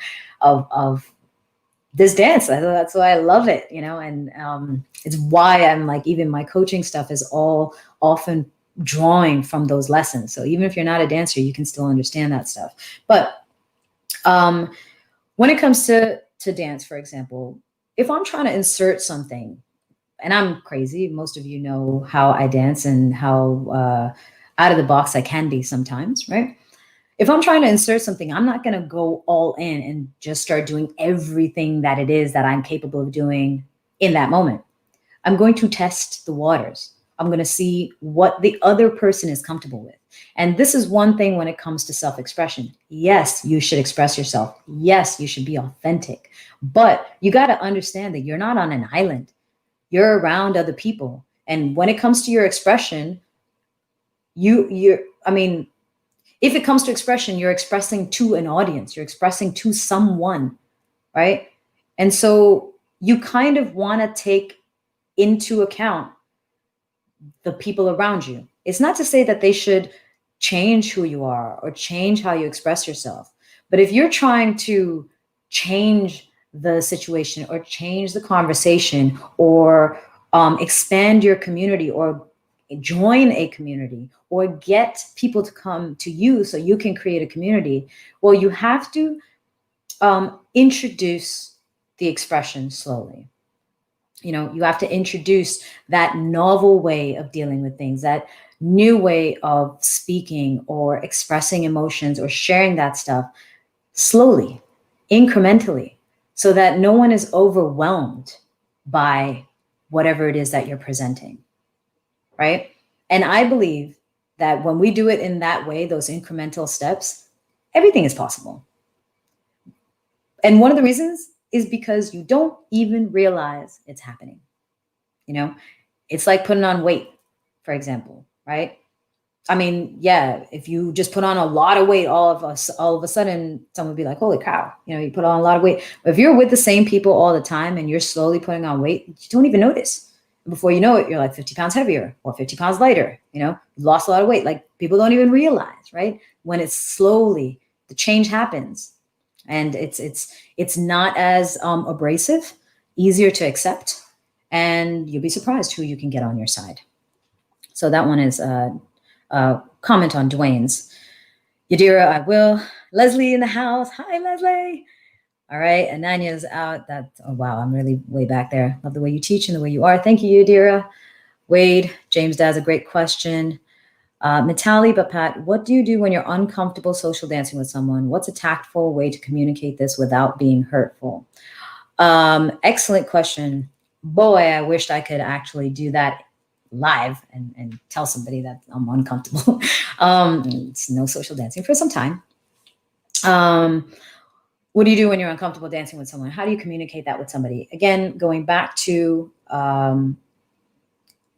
this dance. That's why I love it, and it's why I'm like, even my coaching stuff is all often drawing from those lessons. So even if you're not a dancer, you can still understand that stuff. But when it comes to dance, for example, if I'm trying to insert something, and I'm crazy, most of you know how I dance and how out of the box I can be sometimes, right? If I'm trying to insert something, I'm not going to go all in and just start doing everything that it is that I'm capable of doing in that moment. I'm going to test the waters. I'm going to see what the other person is comfortable with. And this is one thing when it comes to self-expression. Yes, you should express yourself. Yes, you should be authentic. But you got to understand that you're not on an island. You're around other people. And when it comes to your expression, if it comes to expression, you're expressing to an audience, you're expressing to someone, right? And so you kind of want to take into account the people around you. It's not to say that they should change who you are or change how you express yourself. But if you're trying to change the situation or change the conversation or expand your community or join a community or get people to come to you so you can create a community, well, you have to introduce the expression slowly. You have to introduce that novel way of dealing with things, that new way of speaking or expressing emotions or sharing that stuff slowly, incrementally, so that no one is overwhelmed by whatever it is that you're presenting, right? And I believe that when we do it in that way, those incremental steps, everything is possible. And one of the reasons is because you don't even realize it's happening. It's like putting on weight, for example, right? I mean, yeah, if you just put on a lot of weight, all of a sudden, someone would be like, holy cow, you put on a lot of weight. But if you're with the same people all the time and you're slowly putting on weight, you don't even notice. Before you know it, you're like 50 pounds heavier or 50 pounds lighter, you lost a lot of weight. Like people don't even realize, right? When it's slowly, the change happens. And it's not as abrasive, easier to accept, and you'll be surprised who you can get on your side. So that one is comment on Dwayne's. Yadira, I will. Leslie in the house. Hi, Leslie. All right. Ananya's out. Oh, wow. I'm really way back there. Love the way you teach and the way you are. Thank you, Yadira. Wade, James Dad's a great question. Mitali, but Pat, what do you do when you're uncomfortable social dancing with someone? What's a tactful way to communicate this without being hurtful? Excellent question. Boy, I wished I could actually do that live and tell somebody that I'm uncomfortable. It's no social dancing for some time. What do you do when you're uncomfortable dancing with someone? How do you communicate that with somebody? Again, going back to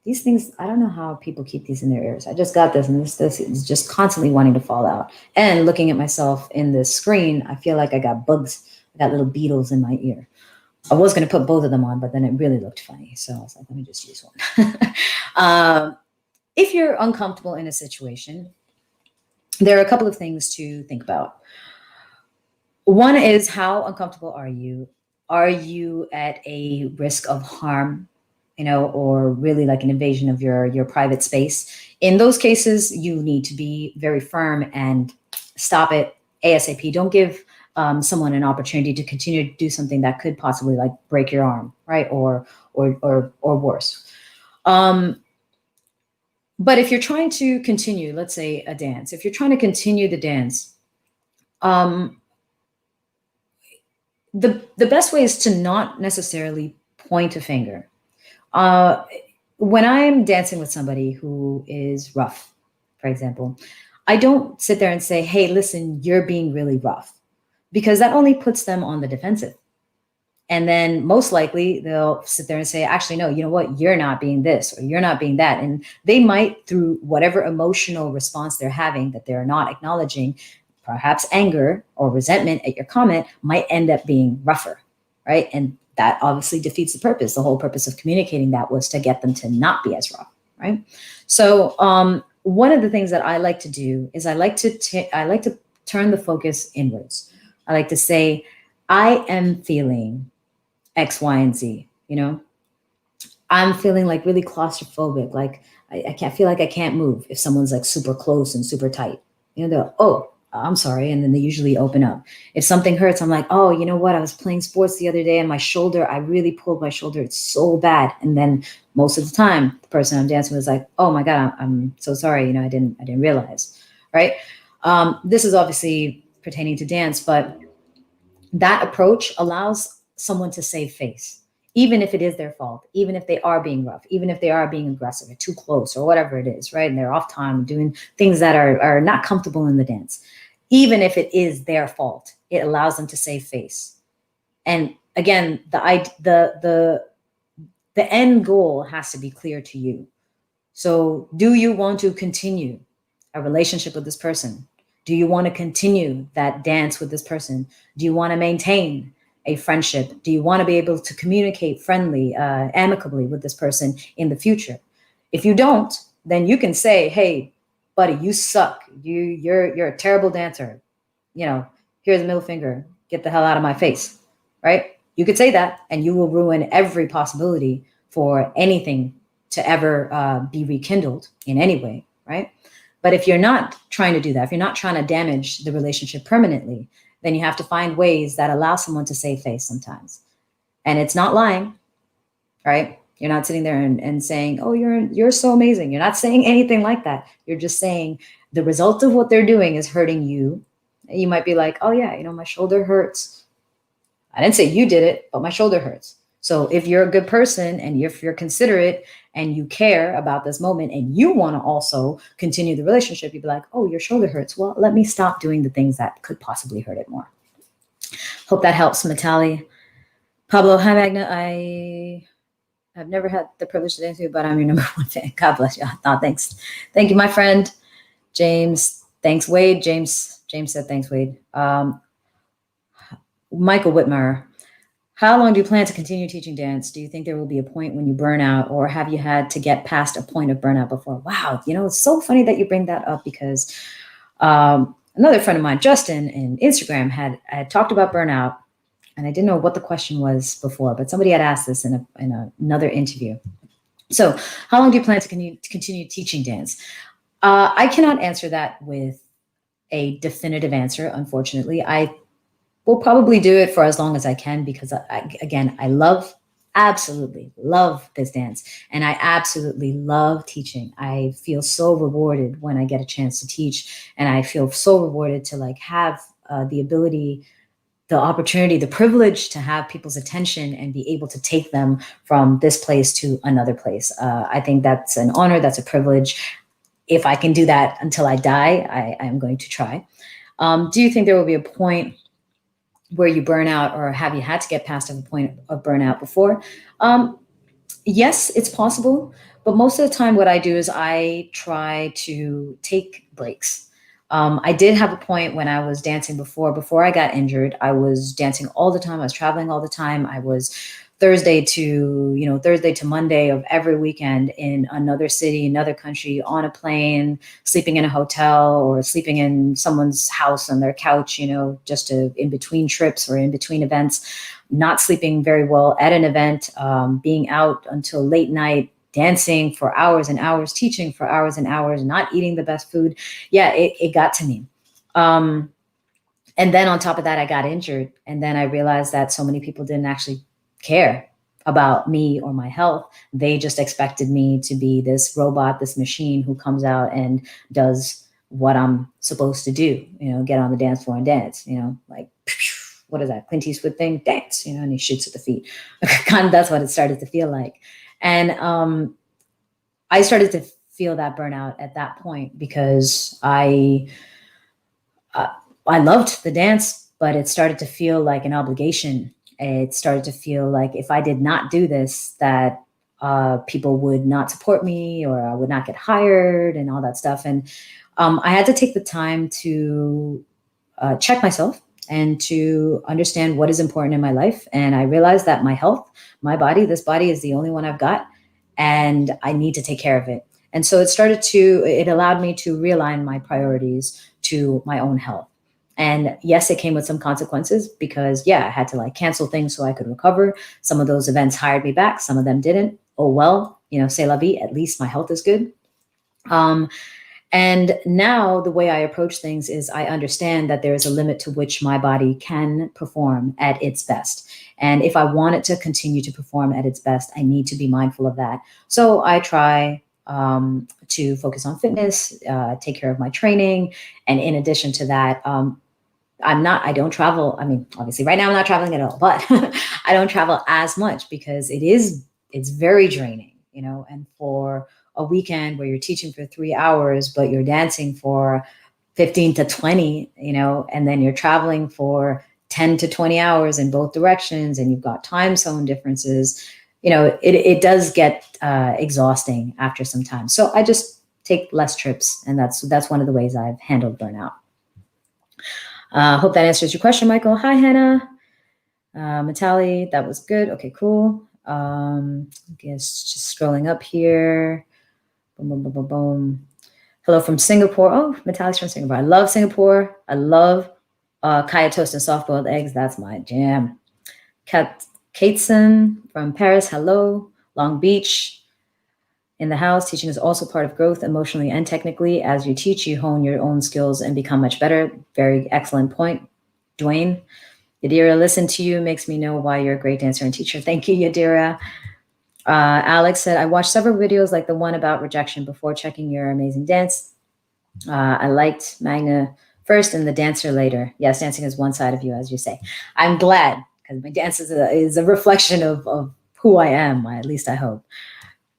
these things, I don't know how people keep these in their ears. I just got this, and this is just constantly wanting to fall out. And looking at myself in this screen, I feel like I got bugs. I got little beetles in my ear. I was going to put both of them on, but then it really looked funny. So I was like, let me just use one. If you're uncomfortable in a situation, there are a couple of things to think about. One is, how uncomfortable are you? Are you at a risk of harm, or really like an invasion of your private space? In those cases, you need to be very firm and stop it ASAP. Don't give someone an opportunity to continue to do something that could possibly like break your arm, right? Or worse. But if you're trying to continue, let's say a dance, if you're trying to continue the dance, the best way is to not necessarily point a finger. When I'm dancing with somebody who is rough, for example, I don't sit there and say, hey, listen, you're being really rough, because that only puts them on the defensive. And then most likely they'll sit there and say, actually, no, you know what? You're not being this or you're not being that. And they might, through whatever emotional response they're having that they're not acknowledging, perhaps anger or resentment at your comment, might end up being rougher, right? And that obviously defeats the purpose. The whole purpose of communicating that was to get them to not be as rough, right? So one of the things that I like to do is I like to turn the focus inwards. I like to say, I am feeling X, Y, and Z, I'm feeling like really claustrophobic. Like I can't feel like I can't move if someone's like super close and super tight. They're, oh, I'm sorry. And then they usually open up. If something hurts, I'm like, oh, you know what? I was playing sports the other day and my shoulder, I really pulled my shoulder. It's so bad. And then most of the time, the person I'm dancing with is like, oh my God, I'm so sorry. I didn't realize, right? This is obviously pertaining to dance, but that approach allows someone to save face, even if it is their fault, even if they are being rough, even if they are being aggressive or too close or whatever it is, right? And they're off time doing things that are not comfortable in the dance. Even if it is their fault, it allows them to save face. And again, the end goal has to be clear to you. So do you want to continue a relationship with this person? Do you want to continue that dance with this person? Do you want to maintain a friendship? Do you want to be able to communicate friendly, amicably with this person in the future? If you don't, then you can say, hey, buddy, you suck. You're a terrible dancer. Here's a middle finger. Get the hell out of my face, right? You could say that, and you will ruin every possibility for anything to ever be rekindled in any way, right? But if you're not trying to do that, if you're not trying to damage the relationship permanently, then you have to find ways that allow someone to save face sometimes. And it's not lying, right? You're not sitting there and saying, oh, you're so amazing. You're not saying anything like that. You're just saying the result of what they're doing is hurting you. You might be like, oh yeah, my shoulder hurts. I didn't say you did it, but my shoulder hurts. So if you're a good person and if you're considerate and you care about this moment and you want to also continue the relationship, you'd be like, oh, your shoulder hurts. Well, let me stop doing the things that could possibly hurt it more. Hope that helps, Matali. Pablo, hi, Magna. I've never had the privilege to dance with you, but I'm your number one fan. God bless you. Oh, thanks. Thank you, my friend. James, thanks, Wade. James said thanks, Wade. Michael Whitmer, how long do you plan to continue teaching dance? Do you think there will be a point when you burn out, or have you had to get past a point of burnout before? Wow, it's so funny that you bring that up, because another friend of mine, Justin, in Instagram had talked about burnout, and I didn't know what the question was before, but somebody had asked this in another interview. So how long do you plan to continue teaching dance? I cannot answer that with a definitive answer, unfortunately. I will probably do it for as long as I can, because I absolutely love this dance, and I absolutely love teaching. I feel so rewarded when I get a chance to teach, and I feel so rewarded to have the ability, the opportunity, the privilege to have people's attention and be able to take them from this place to another place. I think that's an honor, that's a privilege. If I can do that until I die, I am going to try. Do you think there will be a point where you burn out, or have you had to get past a point of burnout before? Yes, it's possible. But most of the time what I do is I try to take breaks. I did have a point when I was dancing before I got injured. I was dancing all the time. I was traveling all the time. I was Thursday to Monday of every weekend in another city, another country, on a plane, sleeping in a hotel or sleeping in someone's house on their couch, just in between trips or in between events, not sleeping very well at an event, being out until late night, dancing for hours and hours, teaching for hours and hours, not eating the best food. Yeah, it got to me. And then on top of that, I got injured. And then I realized that so many people didn't actually care about me or my health. They just expected me to be this robot, this machine who comes out and does what I'm supposed to do, get on the dance floor and dance, like, what is that Clint Eastwood thing? Dance, and he shoots at the feet. Kind of, that's what it started to feel like. And I started to feel that burnout at that point, because I loved the dance, but it started to feel like an obligation. It started to feel like if I did not do this, that people would not support me, or I would not get hired and all that stuff. And I had to take the time to check myself and to understand what is important in my life. And I realized that my health, my body, this body is the only one I've got, and I need to take care of it. And so it allowed me to realign my priorities to my own health. And yes, it came with some consequences, because I had to cancel things so I could recover. Some of those events hired me back. Some of them didn't. Oh, well, c'est la vie. At least my health is good. And now the way I approach things is I understand that there is a limit to which my body can perform at its best. And if I want it to continue to perform at its best, I need to be mindful of that. So I try to focus on fitness, take care of my training. And in addition to that, I don't travel. I mean, obviously right now I'm not traveling at all, but I don't travel as much, because it's very draining, and for a weekend where you're teaching for 3 hours, but you're dancing for 15 to 20, and then you're traveling for 10 to 20 hours in both directions, and you've got time zone differences, it does get exhausting after some time. So I just take less trips, and that's one of the ways I've handled burnout. Hope that answers your question, Michael. Hi, Hannah. Matali, that was good. Okay, cool. I guess just scrolling up here. Boom, boom, boom, boom, boom. Hello from Singapore. Oh, Matali's from Singapore. I love Singapore. I love kaya toast and soft-boiled eggs. That's my jam. Kateson from Paris. Hello. Long Beach. In the house, teaching is also part of growth, emotionally and technically. As you teach, you hone your own skills and become much better. Very excellent point. Dwayne, Yadira, listen to you makes me know why you're a great dancer and teacher. Thank you, Yadira. Alex said, I watched several videos like the one about rejection before checking your amazing dance. I liked Magna first and the dancer later. Yes, dancing is one side of you, as you say. I'm glad, because my dance is a reflection of who I am, at least I hope.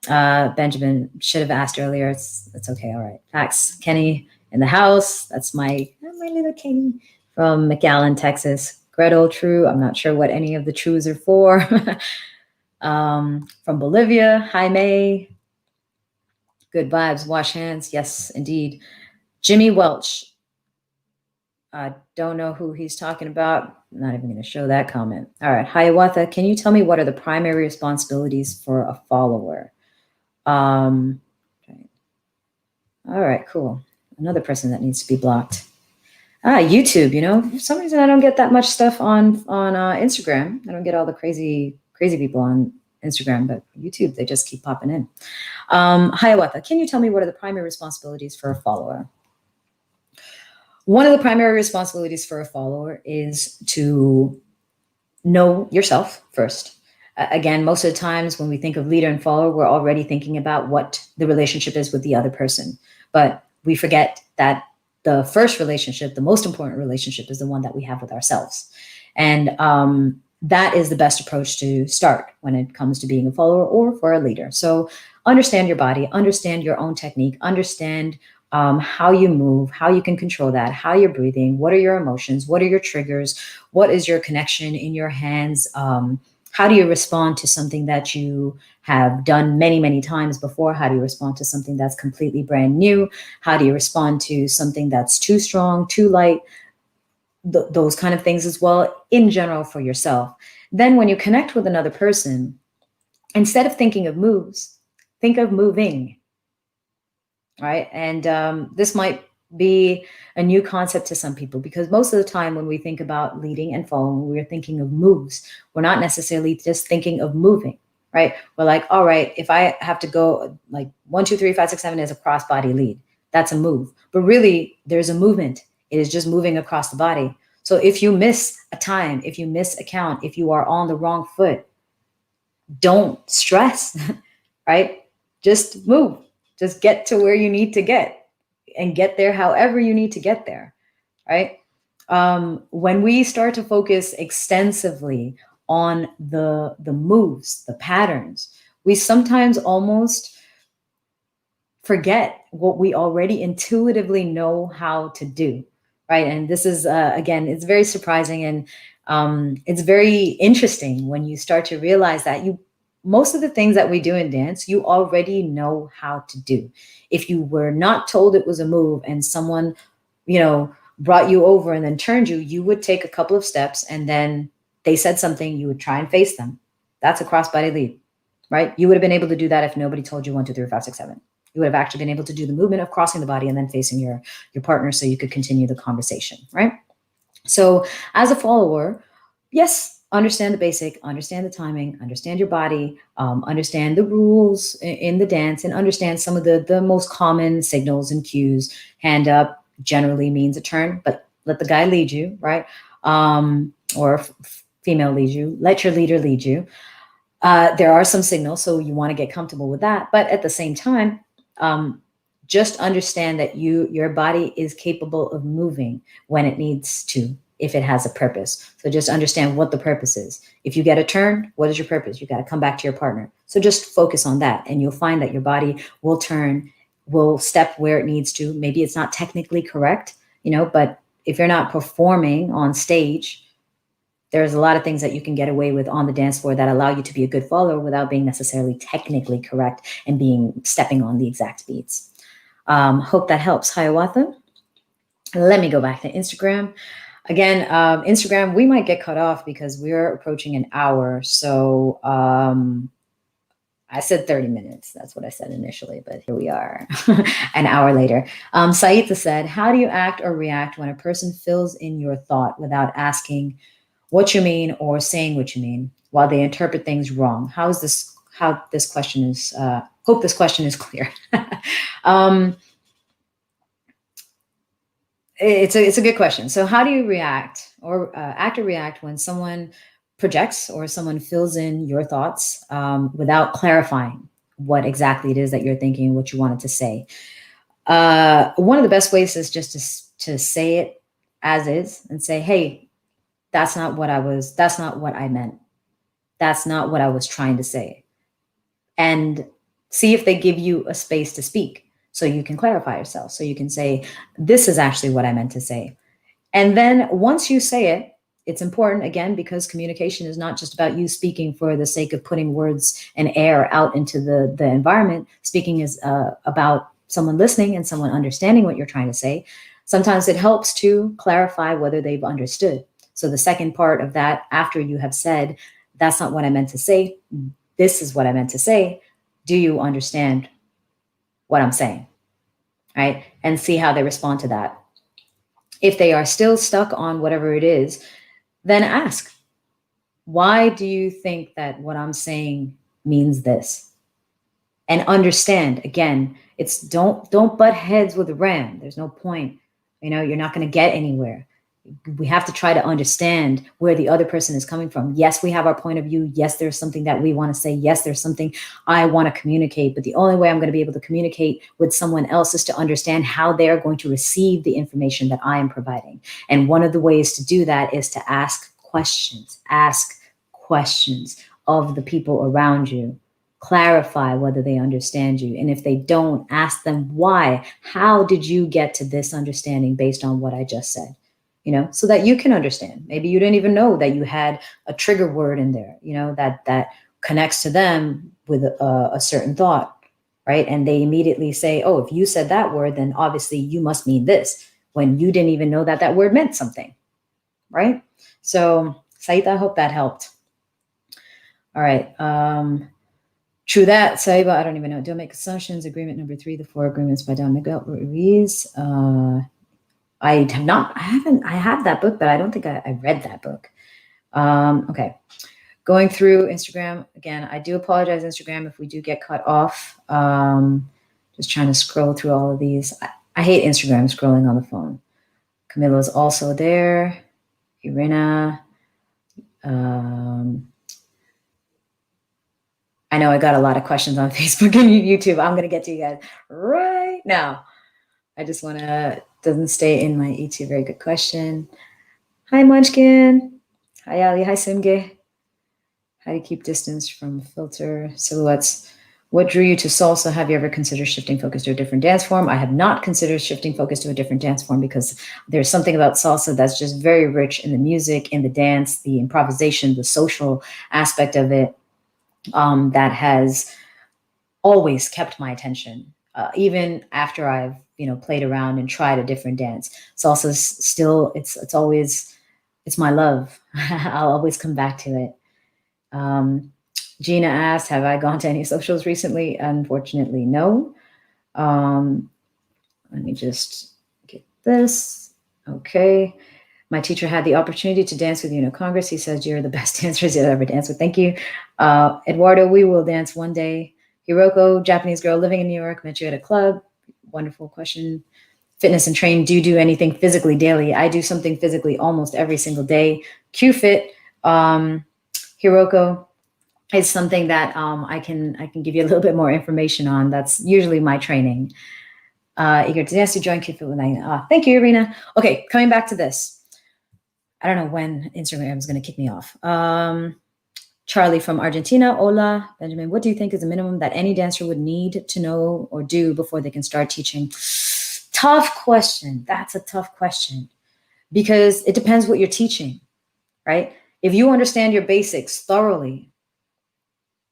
Benjamin should have asked earlier. It's okay. All right. Facts. Kenny in the house. That's my little Kenny from McAllen, Texas. Gretel, true. I'm not sure what any of the trues are for. From Bolivia. Jaime. Good vibes. Wash hands. Yes, indeed. Jimmy Welch. I don't know who he's talking about. I'm not even going to show that comment. All right. Hiawatha, can you tell me what are the primary responsibilities for a follower? Okay. All right, cool. Another person that needs to be blocked. YouTube, for some reason I don't get that much stuff on Instagram. I don't get all the crazy people on Instagram, but YouTube, they just keep popping in. Hiawatha, can you tell me what are the primary responsibilities for a follower? One of the primary responsibilities for a follower is to know yourself first. Again, most of the times when we think of leader and follower, we're already thinking about what the relationship is with the other person. But we forget that the first relationship, the most important relationship, is the one that we have with ourselves. And that is the best approach to start when it comes to being a follower or for a leader. So understand your body, understand your own technique, understand how you move, how you can control that, how you're breathing, what are your emotions, what are your triggers, what is your connection in your hands, how do you respond to something that you have done many, many times before? How do you respond to something that's completely brand new? How do you respond to something that's too strong, too light? Those kind of things as well, in general, for yourself. Then when you connect with another person, instead of thinking of moves, think of moving. Right. And this might be a new concept to some people, because most of the time when we think about leading and following, we're thinking of moves. We're not necessarily just thinking of moving. Right. We're like, all right, if I have to go like 1, 2, 3, 5, 6, 7 is a cross body lead, that's a move. But really, there's a movement. It is just moving across the body. So if you miss a time, if you miss a count, if you are on the wrong foot, don't stress. Right. Just move. Just get to where you need to get and get there however you need to get there, right? When we start to focus extensively on the moves, the patterns, we sometimes almost forget what we already intuitively know how to do, right? And this is, again, it's very surprising, and it's very interesting when you start to realize that most of the things that we do in dance, you already know how to do. If you were not told it was a move and someone, brought you over and then turned you, you would take a couple of steps, and then they said something, you would try and face them. That's a crossbody lead, right? You would have been able to do that if nobody told you 1, 2, 3, 4, 5, 6, 7. You would have actually been able to do the movement of crossing the body and then facing your partner so you could continue the conversation, right? So as a follower, yes, understand the basic, understand the timing, understand your body, understand the rules in the dance, and understand some of the most common signals and cues. Hand up generally means a turn, but let the guy lead you, right? Or female lead you. Let your leader lead you. There are some signals, so you want to get comfortable with that. But at the same time, just understand that your body is capable of moving when it needs to, if it has a purpose. So just understand what the purpose is. If you get a turn, what is your purpose? You got to come back to your partner. So just focus on that, and you'll find that your body will turn, will step where it needs to. Maybe it's not technically correct, but if you're not performing on stage, there's a lot of things that you can get away with on the dance floor that allow you to be a good follower without being necessarily technically correct and stepping on the exact beats. Hope that helps, Hiawatha. Let me go back to Instagram. Again, Instagram, we might get cut off because we're approaching an hour. So I said 30 minutes. That's what I said initially, but here we are an hour later. Saita said, how do you act or react when a person fills in your thought without asking what you mean or saying what you mean while they interpret things wrong? How this question is, hope this question is clear. It's a good question. So how do you react or act or react when someone projects or someone fills in your thoughts without clarifying what exactly it is that you're thinking, what you wanted to say. One of the best ways is just to say it as is and say, hey, that's not what I meant. That's not what I was trying to say. And see if they give you a space to speak so you can clarify yourself. So you can say, this is actually what I meant to say. And then once you say it, it's important, again, because communication is not just about you speaking for the sake of putting words and air out into the environment. Speaking is about someone listening and someone understanding what you're trying to say. Sometimes it helps to clarify whether they've understood. So the second part of that, after you have said, that's not what I meant to say, this is what I meant to say, do you understand what I'm saying? Right? And see how they respond to that. If they are still stuck on whatever it is, then ask, why do you think that what I'm saying means this? And understand, again, it's don't butt heads with a ram. There's no point. You're not going to get anywhere. We have to try to understand where the other person is coming from. Yes, we have our point of view. Yes, there's something that we want to say. Yes, there's something I want to communicate. But the only way I'm going to be able to communicate with someone else is to understand how they're going to receive the information that I am providing. And one of the ways to do that is to ask questions. Ask questions of the people around you. Clarify whether they understand you. And if they don't, ask them why. How did you get to this understanding based on what I just said? So that you can understand. Maybe you didn't even know that you had a trigger word in there, that connects to them with a certain thought, right? And they immediately say, oh, if you said that word, then obviously you must mean this, when you didn't even know that word meant something, right? So, Saita, I hope that helped. All right. True that, Saiba, I don't even know. Don't make assumptions. Agreement number 3, the 4 agreements by Don Miguel Ruiz. I have that book, but I don't think I read that book. Okay. Going through Instagram again. I do apologize, Instagram, if we do get cut off. Just trying to scroll through all of these. I hate Instagram scrolling on the phone. Camilla's also there. Irina. I know I got a lot of questions on Facebook and YouTube. I'm going to get to you guys right now. I just want to, doesn't stay in my ET. Very good question. Hi, Munchkin. Hi, Ali. Hi, Simge. How do you keep distance from filter silhouettes? What drew you to salsa? Have you ever considered shifting focus to a different dance form? I have not considered shifting focus to a different dance form because there's something about salsa that's just very rich in the music, in the dance, the improvisation, the social aspect of it, that has always kept my attention. Even after I've played around and tried a different dance, salsa's still it's my love. I'll always come back to it. Gina asked, have I gone to any socials recently? Unfortunately, no. Let me just get this. Okay. My teacher had the opportunity to dance with you in a Congress. He says you're the best dancers you'll ever dance with. Thank you. Eduardo, we will dance one day. Hiroko, Japanese girl living in New York, met you at a club. Wonderful question. Fitness and train. Do you do anything physically daily? I do something physically almost every single day. QFit. Hiroko is something that I can give you a little bit more information on. That's usually my training. Eager to dance to join QFit with Magna. Thank you, Irina. Okay, coming back to this. I don't know when Instagram is going to kick me off. Charlie from Argentina. Hola, Benjamin. What do you think is the minimum that any dancer would need to know or do before they can start teaching? Tough question. That's a tough question because it depends what you're teaching, right? If you understand your basics thoroughly,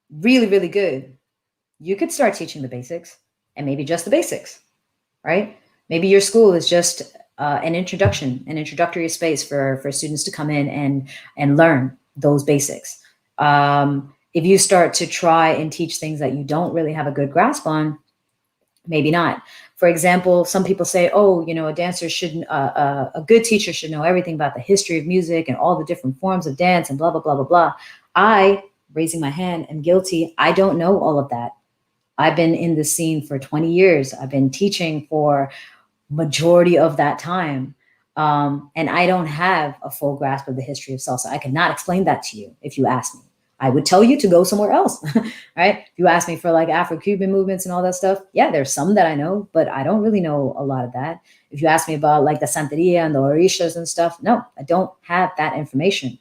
really, really good, you could start teaching the basics and maybe just the basics, right? Maybe your school is just an introductory space for students to come in and learn those basics. If you start to try and teach things that you don't really have a good grasp on, maybe not. For example, some people say, oh, a dancer shouldn't, a good teacher should know everything about the history of music and all the different forms of dance and blah, blah, blah, blah, blah. I, raising my hand, am guilty. I don't know all of that. I've been in the scene for 20 years. I've been teaching for majority of that time. And I don't have a full grasp of the history of salsa. I cannot explain that to you if you ask me. I would tell you to go somewhere else, right? If you ask me for like Afro-Cuban movements and all that stuff, yeah, there's some that I know, but I don't really know a lot of that. If you ask me about like the Santeria and the Orishas and stuff, no, I don't have that information.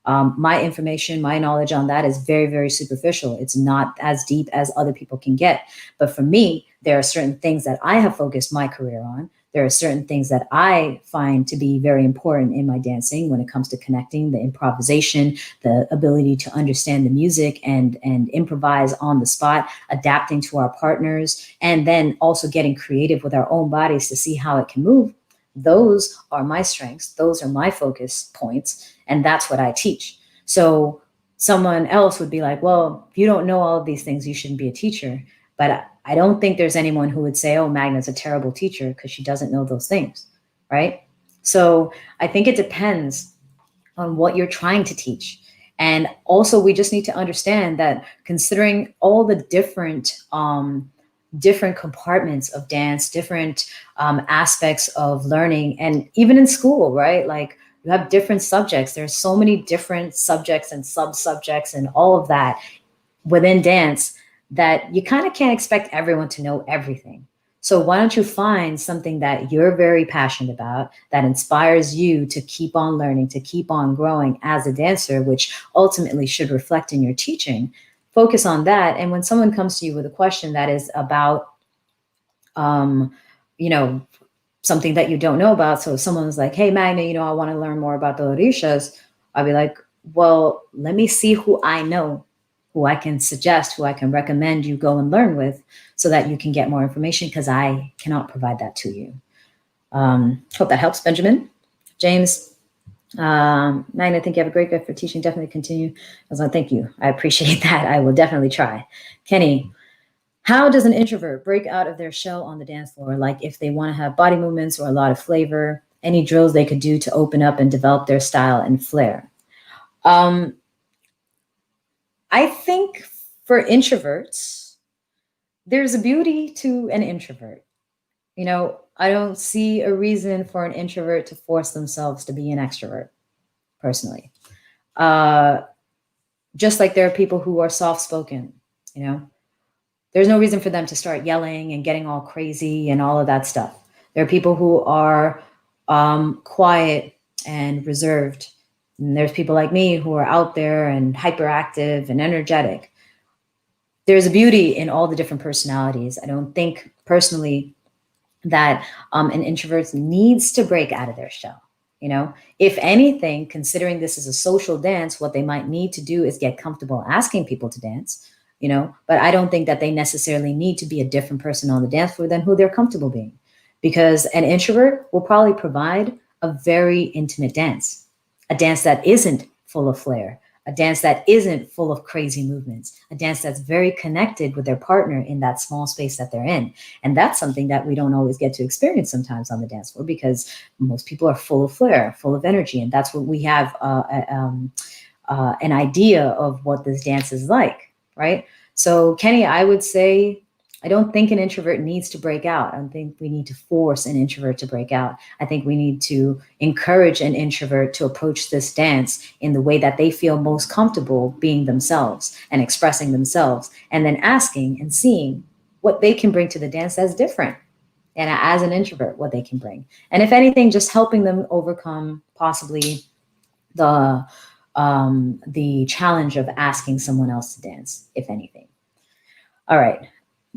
My information, my knowledge on that is very, very superficial. It's not as deep as other people can get. But for me, there are certain things that I have focused my career on. There are certain things that I find to be very important in my dancing when it comes to connecting, the improvisation, the ability to understand the music and improvise on the spot, adapting to our partners, and then also getting creative with our own bodies to see how it can move. Those are my strengths. Those are my focus points. And that's what I teach. So someone else would be like, well, if you don't know all of these things, you shouldn't be a teacher. But I don't think there's anyone who would say, oh, Magna's a terrible teacher because she doesn't know those things, right? So I think it depends on what you're trying to teach. And also, we just need to understand that considering all the different compartments of dance, different aspects of learning, and even in school, right? Like you have different subjects. There's so many different subjects and sub-subjects and all of that within dance that you kind of can't expect everyone to know everything. So why don't you find something that you're very passionate about that inspires you to keep on learning, to keep on growing as a dancer, which ultimately should reflect in your teaching. Focus on that. And when someone comes to you with a question that is about, um, you know, something that you don't know about. So if someone's like, hey, Magna, I want to learn more about the Orishas, I'll be like, well, let me see who I know, who I can suggest, who I can recommend you go and learn with so that you can get more information because I cannot provide that to you. Hope that helps, Benjamin. James, Magna, I think you have a great gift for teaching. Definitely continue. I was like, thank you. I appreciate that. I will definitely try. Kenny, how does an introvert break out of their shell on the dance floor? Like if they want to have body movements or a lot of flavor, any drills they could do to open up and develop their style and flair? I think for introverts, there's a beauty to an introvert. I don't see a reason for an introvert to force themselves to be an extrovert, personally. Just like there are people who are soft-spoken, there's no reason for them to start yelling and getting all crazy and all of that stuff. There are people who are quiet and reserved. And there's people like me who are out there and hyperactive and energetic. There's a beauty in all the different personalities. I don't think personally that an introvert needs to break out of their shell. If anything, considering this is a social dance, what they might need to do is get comfortable asking people to dance. But I don't think that they necessarily need to be a different person on the dance floor than who they're comfortable being, because an introvert will probably provide a very intimate dance, a dance that isn't full of flair, a dance that isn't full of crazy movements, a dance that's very connected with their partner in that small space that they're in. And that's something that we don't always get to experience sometimes on the dance floor because most people are full of flair, full of energy. And that's what we have an idea of what this dance is like. Right? So Kenny, I would say, I don't think an introvert needs to break out. I don't think we need to force an introvert to break out. I think we need to encourage an introvert to approach this dance in the way that they feel most comfortable being themselves and expressing themselves, and then asking and seeing what they can bring to the dance that's different. And as an introvert, what they can bring. And if anything, just helping them overcome possibly the challenge of asking someone else to dance, if anything. All right.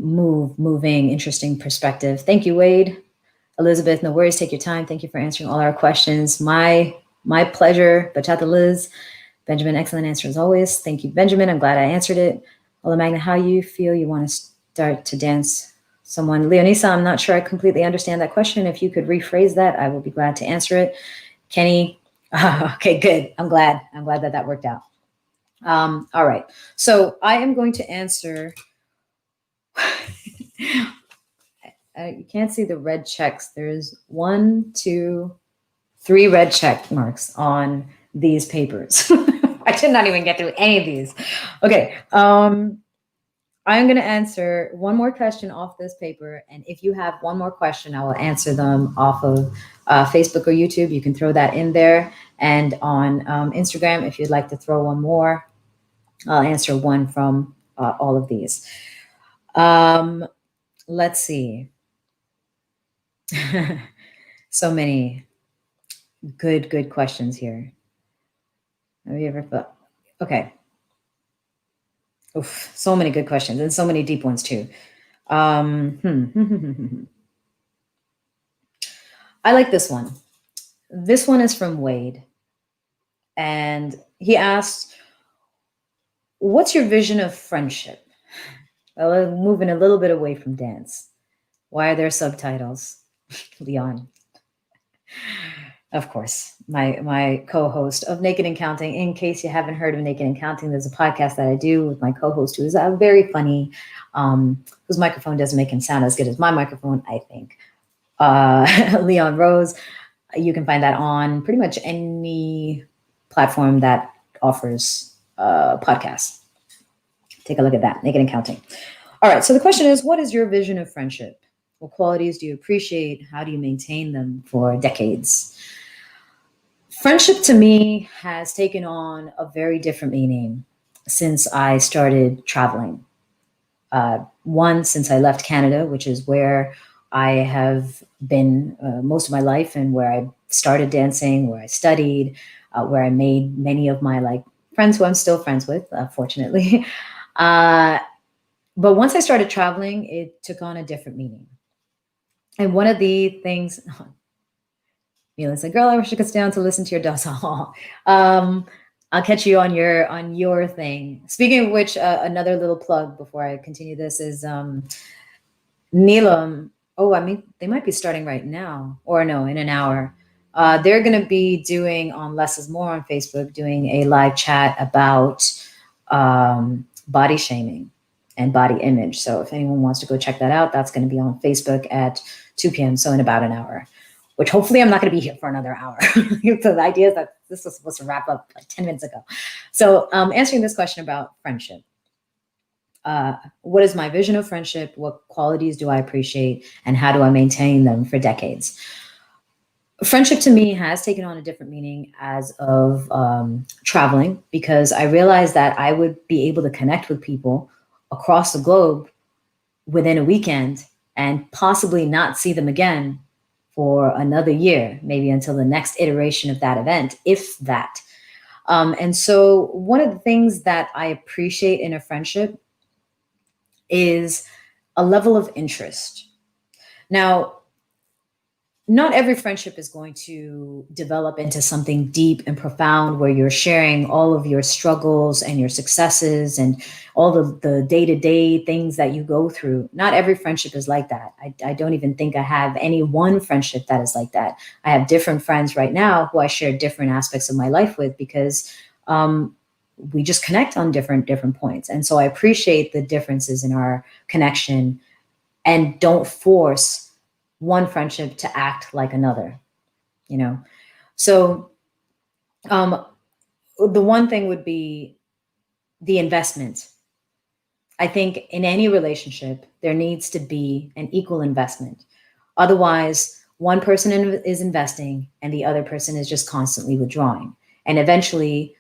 Moving, interesting perspective. Thank you, Wade. Elizabeth, no worries. Take your time. Thank you for answering all our questions. My pleasure. Bachata Liz. Benjamin, excellent answer as always. Thank you, Benjamin. I'm glad I answered it. Ola Magna, how you feel you want to start to dance someone? Leonisa, I'm not sure I completely understand that question. If you could rephrase that, I will be glad to answer it. Kenny, okay, good. I'm glad that worked out. All right. So I am going to answer. You can't see the red checks. There's 1, 2, 3 red check marks on these papers. I did not even get through any of these. Okay. I'm going to answer one more question off this paper. And if you have one more question, I will answer them off of Facebook or YouTube. You can throw that in there. And on Instagram, if you'd like to throw one more, I'll answer one from all of these. Let's see. So many good questions here. Have you ever thought? Okay. Oof, so many good questions and so many deep ones too. I like this one. This one is from Wade. And he asked, what's your vision of friendship? Well, moving a little bit away from dance. Why are there subtitles? Leon. Of course, my co-host of Naked and Counting. In case you haven't heard of Naked and Counting, there's a podcast that I do with my co-host who is very funny, whose microphone doesn't make him sound as good as my microphone, I think. Leon Rose. You can find that on pretty much any platform that offers podcasts. Take a look at that, Naked and Counting. All right, so the question is, what is your vision of friendship? What qualities do you appreciate? How do you maintain them for decades? Friendship to me has taken on a very different meaning since I started traveling. One, since I left Canada, which is where I have been most of my life and where I started dancing, where I studied, where I made many of my friends who I'm still friends with, fortunately. But once I started traveling, it took on a different meaning. And one of the things, Mila's like, girl, I wish I could stay on to listen to your dust. I'll catch you on your thing. Speaking of which, another little plug before I continue this is Neelam. Oh, I mean, they might be starting right now, or no, in an hour. They're going to be doing on Less is More on Facebook, doing a live chat about body shaming and body image. So if anyone wants to go check that out, that's going to be on Facebook at 2 p.m. So in about an hour, which hopefully I'm not going to be here for another hour. So the idea is that this was supposed to wrap up like 10 minutes ago. So answering this question about friendship. What is my vision of friendship? What qualities do I appreciate? And how do I maintain them for decades? Friendship to me has taken on a different meaning as of traveling, because I realized that I would be able to connect with people across the globe within a weekend and possibly not see them again for another year, maybe until the next iteration of that event, if that. And so one of the things that I appreciate in a friendship is a level of interest. Now, not every friendship is going to develop into something deep and profound where you're sharing all of your struggles and your successes and all the day-to-day things that you go through. Not every friendship is like that. I don't even think I have any one friendship that is like that. I have different friends right now who I share different aspects of my life with, because we just connect on different points. And so I appreciate the differences in our connection and don't force one friendship to act like another, So the one thing would be the investment. I think in any relationship, there needs to be an equal investment. Otherwise, one person is investing and the other person is just constantly withdrawing. And eventually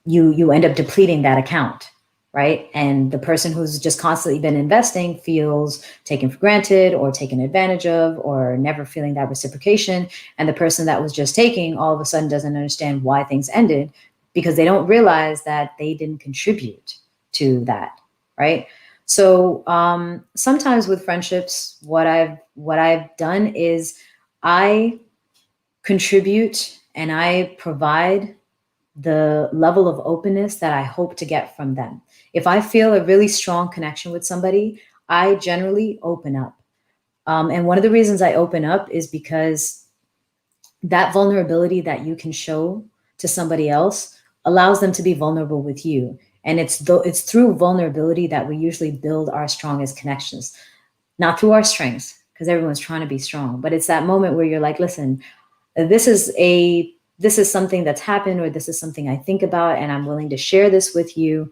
you end up depleting that account. Right? And the person who's just constantly been investing feels taken for granted or taken advantage of, or never feeling that reciprocation. And the person that was just taking all of a sudden doesn't understand why things ended, because they don't realize that they didn't contribute to that. Right? So sometimes with friendships, what I've done is I contribute and I provide the level of openness that I hope to get from them. If I feel a really strong connection with somebody, I generally open up. And one of the reasons I open up is because that vulnerability that you can show to somebody else allows them to be vulnerable with you. And it's through vulnerability that we usually build our strongest connections, not through our strengths, because everyone's trying to be strong. But it's that moment where you're like, listen, this is something that's happened, or this is something I think about, and I'm willing to share this with you.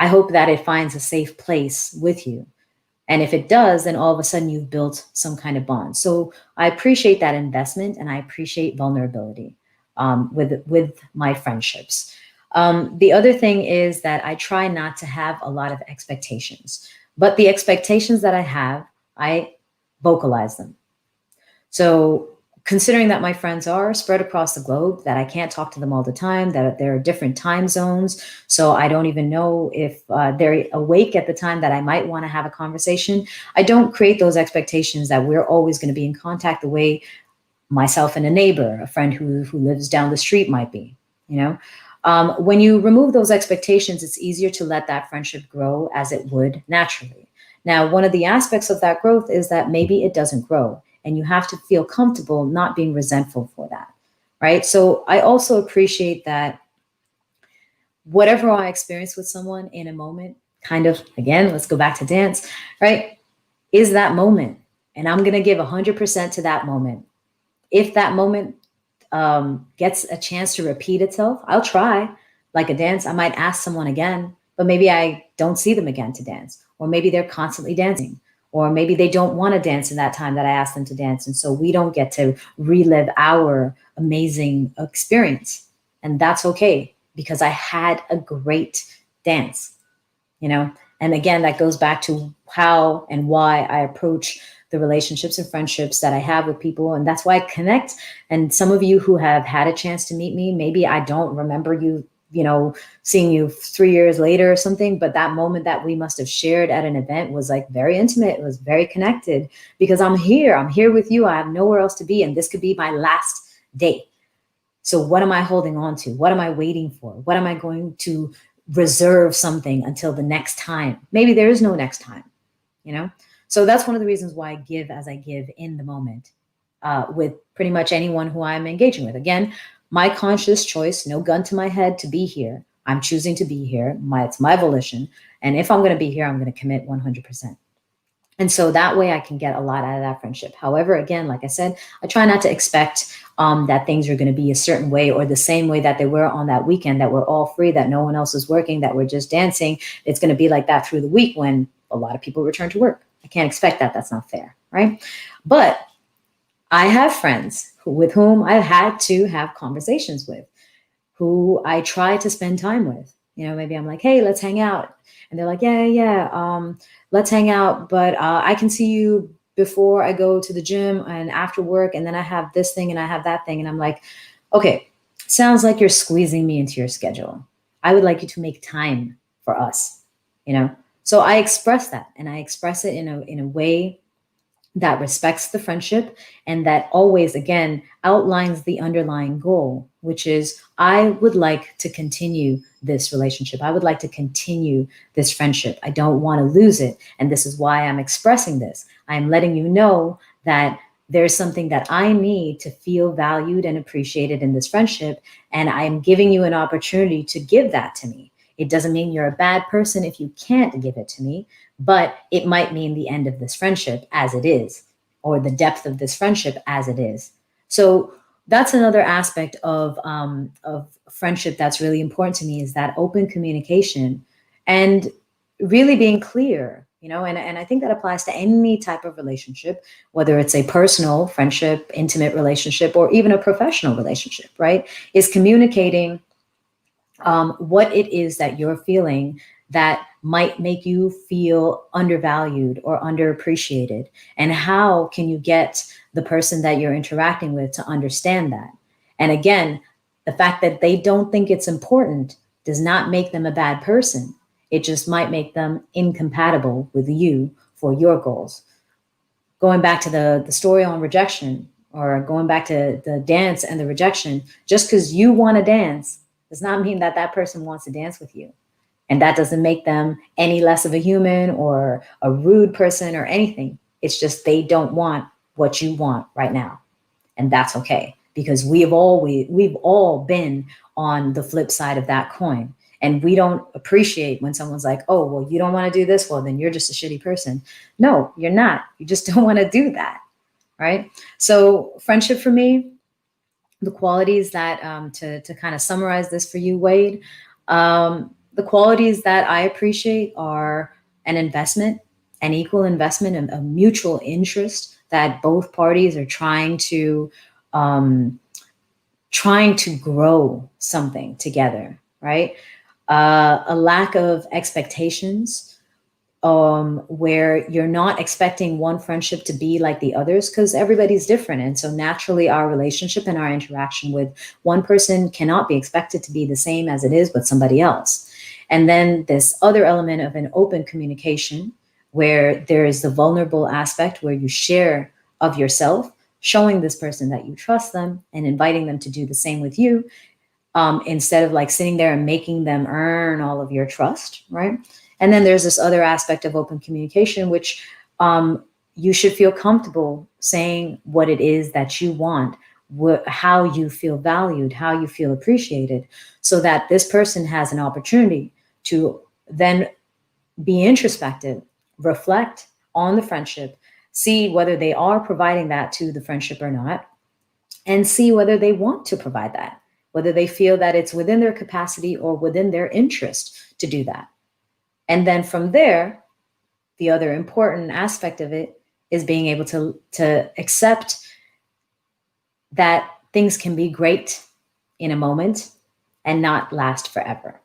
I hope that it finds a safe place with you. And if it does, then all of a sudden you've built some kind of bond. So I appreciate that investment, and I appreciate vulnerability with my friendships. The other thing is that I try not to have a lot of expectations, but the expectations that I have, I vocalize them. So considering that my friends are spread across the globe, that I can't talk to them all the time, that there are different time zones. So I don't even know if they're awake at the time that I might want to have a conversation. I don't create those expectations that we're always going to be in contact the way myself and a neighbor, a friend who lives down the street might be, you know? When you remove those expectations, it's easier to let that friendship grow as it would naturally. Now, one of the aspects of that growth is that maybe it doesn't grow, and you have to feel comfortable not being resentful for that, right? So I also appreciate that whatever I experience with someone in a moment, kind of, again, let's go back to dance, right? Is that moment. And I'm going to give 100% to that moment. If that moment gets a chance to repeat itself, I'll try. Like a dance, I might ask someone again, but maybe I don't see them again to dance, or maybe they're constantly dancing, or maybe they don't want to dance in that time that I asked them to dance. And so we don't get to relive our amazing experience. And that's okay, because I had a great dance, you know? And again, that goes back to how and why I approach the relationships and friendships that I have with people. And that's why I connect. And some of you who have had a chance to meet me, maybe I don't remember you, seeing you 3 years later or something, but that moment that we must have shared at an event was like very intimate. It was very connected, because I'm here with you. I have nowhere else to be. And this could be my last day. So what am I holding on to? What am I waiting for? What am I going to reserve something until the next time? Maybe there is no next time, you know? So that's one of the reasons why I give as I give in the moment, with pretty much anyone who I'm engaging with. Again, my conscious choice, no gun to my head to be here. I'm choosing to be here. It's my volition. And if I'm going to be here, I'm going to commit 100%. And so that way I can get a lot out of that friendship. However, again, like I said, I try not to expect that things are going to be a certain way or the same way that they were on that weekend, that we're all free, that no one else is working, that we're just dancing. It's going to be like that through the week when a lot of people return to work. I can't expect that. That's not fair, right? But I have friends with whom I've had to have conversations with, who I try to spend time with. Maybe I'm like, hey, let's hang out. And they're like, yeah, let's hang out. But I can see you before I go to the gym and after work. And then I have this thing and I have that thing. And I'm like, okay, sounds like you're squeezing me into your schedule. I would like you to make time for us, So I express that, and I express it in a way that respects the friendship, and that always, again, outlines the underlying goal, which is I would like to continue this relationship. I would like to continue this friendship. I don't want to lose it. And this is why I'm expressing this. I'm letting you know that there's something that I need to feel valued and appreciated in this friendship. And I'm giving you an opportunity to give that to me. It doesn't mean you're a bad person if you can't give it to me, but it might mean the end of this friendship as it is, or the depth of this friendship as it is. So that's another aspect of friendship that's really important to me, is that open communication and really being clear, and I think that applies to any type of relationship, whether it's a personal friendship, intimate relationship, or even a professional relationship, right? Is communicating what it is that you're feeling that might make you feel undervalued or underappreciated, and how can you get the person that you're interacting with to understand that. And again, the fact that they don't think it's important does not make them a bad person. It just might make them incompatible with you for your goals. Going back to the story on rejection, or going back to the dance and the rejection, just because you want to dance does not mean that that person wants to dance with you. And that doesn't make them any less of a human or a rude person or anything. It's just they don't want what you want right now. And that's okay, because we've all been on the flip side of that coin. And we don't appreciate when someone's like, oh, well, you don't want to do this. Well, then you're just a shitty person. No, you're not. You just don't want to do that. Right? So friendship for me, the qualities that to kind of summarize this for you, Wade, the qualities that I appreciate are an investment, an equal investment, a mutual interest that both parties are um, trying to grow something together, right? A lack of expectations, where you're not expecting one friendship to be like the others because everybody's different. And so naturally, our relationship and our interaction with one person cannot be expected to be the same as it is with somebody else. And then this other element of an open communication, where there is the vulnerable aspect where you share of yourself, showing this person that you trust them and inviting them to do the same with you, instead of like sitting there and making them earn all of your trust, right? And then there's this other aspect of open communication, which you should feel comfortable saying what it is that you want, how you feel valued, how you feel appreciated, so that this person has an opportunity to then be introspective, reflect on the friendship, see whether they are providing that to the friendship or not, and see whether they want to provide that, whether they feel that it's within their capacity or within their interest to do that. And then from there, the other important aspect of it is being able to accept that things can be great in a moment and not last forever.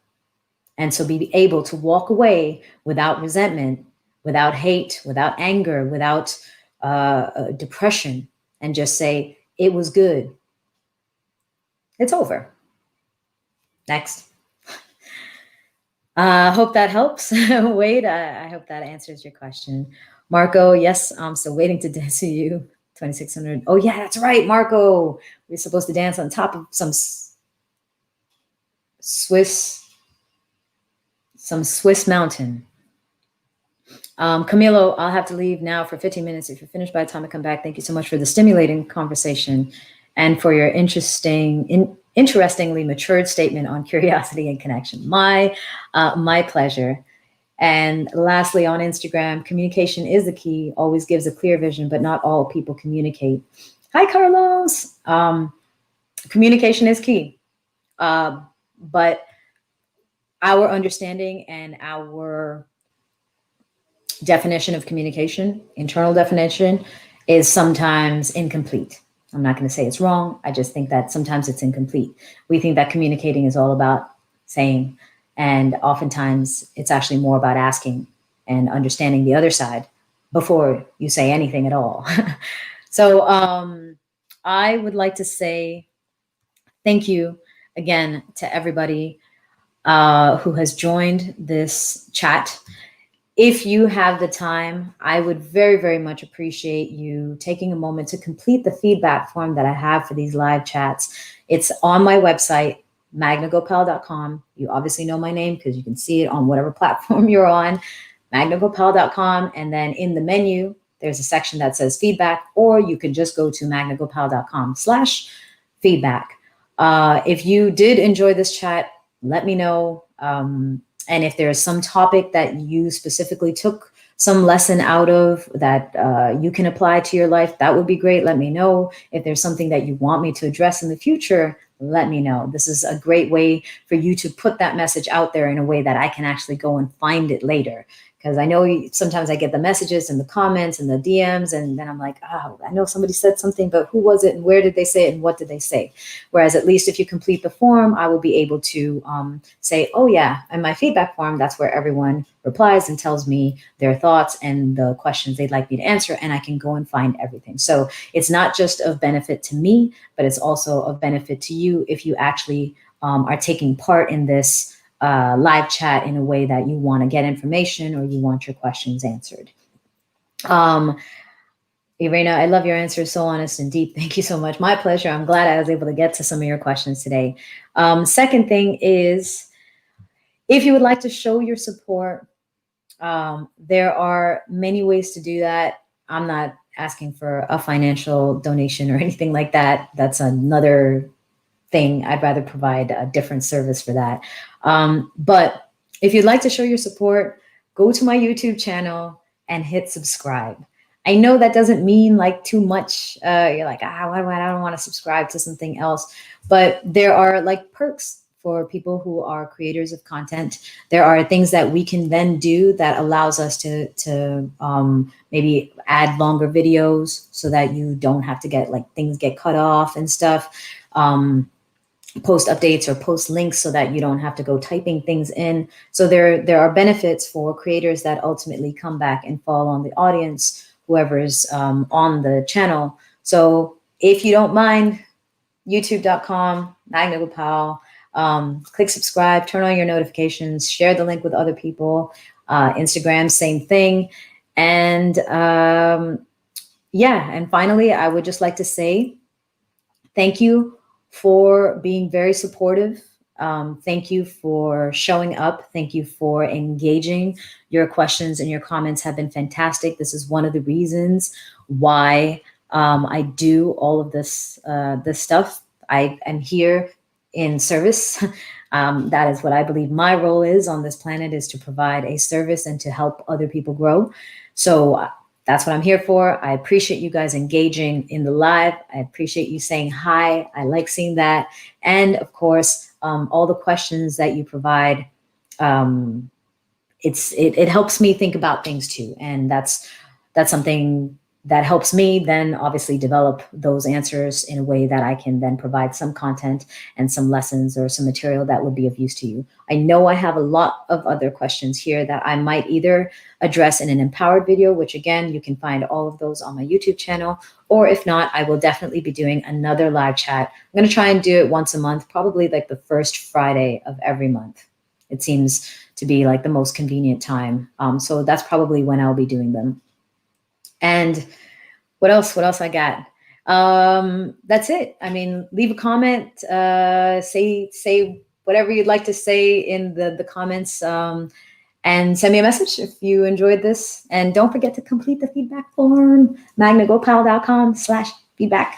And so be able to walk away without resentment, without hate, without anger, without depression, and just say, it was good. It's over. Next. Hope that helps. Wade, I hope that answers your question. Marco, yes, I'm still waiting to dance to you. 2600. Oh, yeah, that's right, Marco. We're supposed to dance on top of some Swiss mountain. Camilo, I'll have to leave now for 15 minutes. If you're finished by the time I come back, thank you so much for the stimulating conversation and for your interestingly matured statement on curiosity and connection. My pleasure. And lastly, on Instagram, communication is the key, always gives a clear vision, but not all people communicate. Hi, Carlos. Communication is key. But our understanding and our definition of communication, internal definition, is sometimes incomplete. I'm not going to say it's wrong. I just think that sometimes it's incomplete. We think that communicating is all about saying, and oftentimes it's actually more about asking and understanding the other side before you say anything at all. So I would like to say thank you again to everybody who has joined this chat. If you have the time, I would very, very much appreciate you taking a moment to complete the feedback form that I have for these live chats. It's on my website, magnagopal.com. You obviously know my name because you can see it on whatever platform you're on, magnagopal.com. And then in the menu, there's a section that says feedback, or you can just go to magnagopal.com/feedback. If you did enjoy this chat, let me know. And if there is some topic that you specifically took some lesson out of that you can apply to your life, that would be great. Let me know. If there's something that you want me to address in the future, let me know. This is a great way for you to put that message out there in a way that I can actually go and find it later. Because I know sometimes I get the messages and the comments and the DMs, and then I'm like, oh, I know somebody said something, but who was it and where did they say it and what did they say? Whereas at least if you complete the form, I will be able to say, oh yeah, in my feedback form, that's where everyone replies and tells me their thoughts and the questions they'd like me to answer, and I can go and find everything. So it's not just of benefit to me, but it's also of benefit to you if you actually are taking part in this live chat in a way that you want to get information or you want your questions answered. Irina, I love your answers. So honest and deep. Thank you so much. My pleasure. I'm glad I was able to get to some of your questions today. Second thing is, if you would like to show your support, there are many ways to do that. I'm not asking for a financial donation or anything like that. That's another thing. I'd rather provide a different service for that. But if you'd like to show your support, go to my YouTube channel and hit subscribe. I know that doesn't mean like too much. You're like, I don't want to subscribe to something else. But there are like perks for people who are creators of content. There are things that we can then do that allows us to maybe add longer videos so that you don't have to get like things get cut off and stuff. Post updates or post links so that you don't have to go typing things in. So there are benefits for creators that ultimately come back and fall on the audience, whoever's on the channel. So if you don't mind, youtube.com, Magna Gopal, click subscribe, turn on your notifications, share the link with other people. Instagram, same thing. And yeah, and finally, I would just like to say thank you for being very supportive. Thank you for showing up. Thank you for engaging. Your questions and your comments have been fantastic. This is one of the reasons why I do all of this stuff. I am here in service. That is what I believe my role is on this planet, is to provide a service and to help other people grow. So that's what I'm here for. I appreciate you guys engaging in the live. I appreciate you saying hi. I like seeing that. And of course, all the questions that you provide, it helps me think about things too. And that's something that helps me then obviously develop those answers in a way that I can then provide some content and some lessons or some material that would be of use to you. I know I have a lot of other questions here that I might either address in an empowered video, which again, you can find all of those on my YouTube channel, or if not, I will definitely be doing another live chat. I'm gonna try and do it once a month, probably like the first Friday of every month. It seems to be like the most convenient time. So that's probably when I'll be doing them. And what else I got? That's it. I mean, leave a comment, say whatever you'd like to say in the comments, and send me a message if you enjoyed this. And don't forget to complete the feedback form, magnagopal.com/feedback.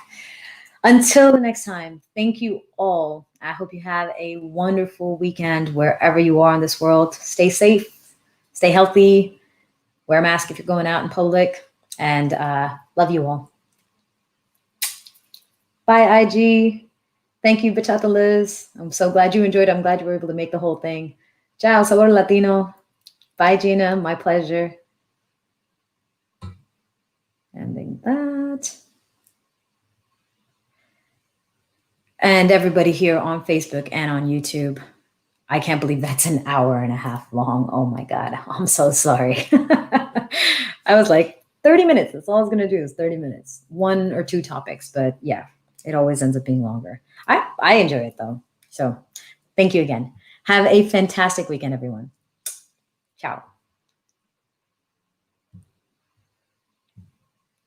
Until the next time, thank you all. I hope you have a wonderful weekend wherever you are in this world. Stay safe, stay healthy, wear a mask if you're going out in public. And love you all. Bye, IG. Thank you, Bachata Liz. I'm so glad you enjoyed it. I'm glad you were able to make the whole thing. Ciao, Sabor Latino. Bye, Gina. My pleasure. Ending that. And everybody here on Facebook and on YouTube. I can't believe that's an hour and a half long. Oh my God. I'm so sorry. I was like, 30 minutes. That's all I was going to do is 30 minutes. 1 or 2 topics. But yeah, it always ends up being longer. I enjoy it though. So thank you again. Have a fantastic weekend, everyone. Ciao.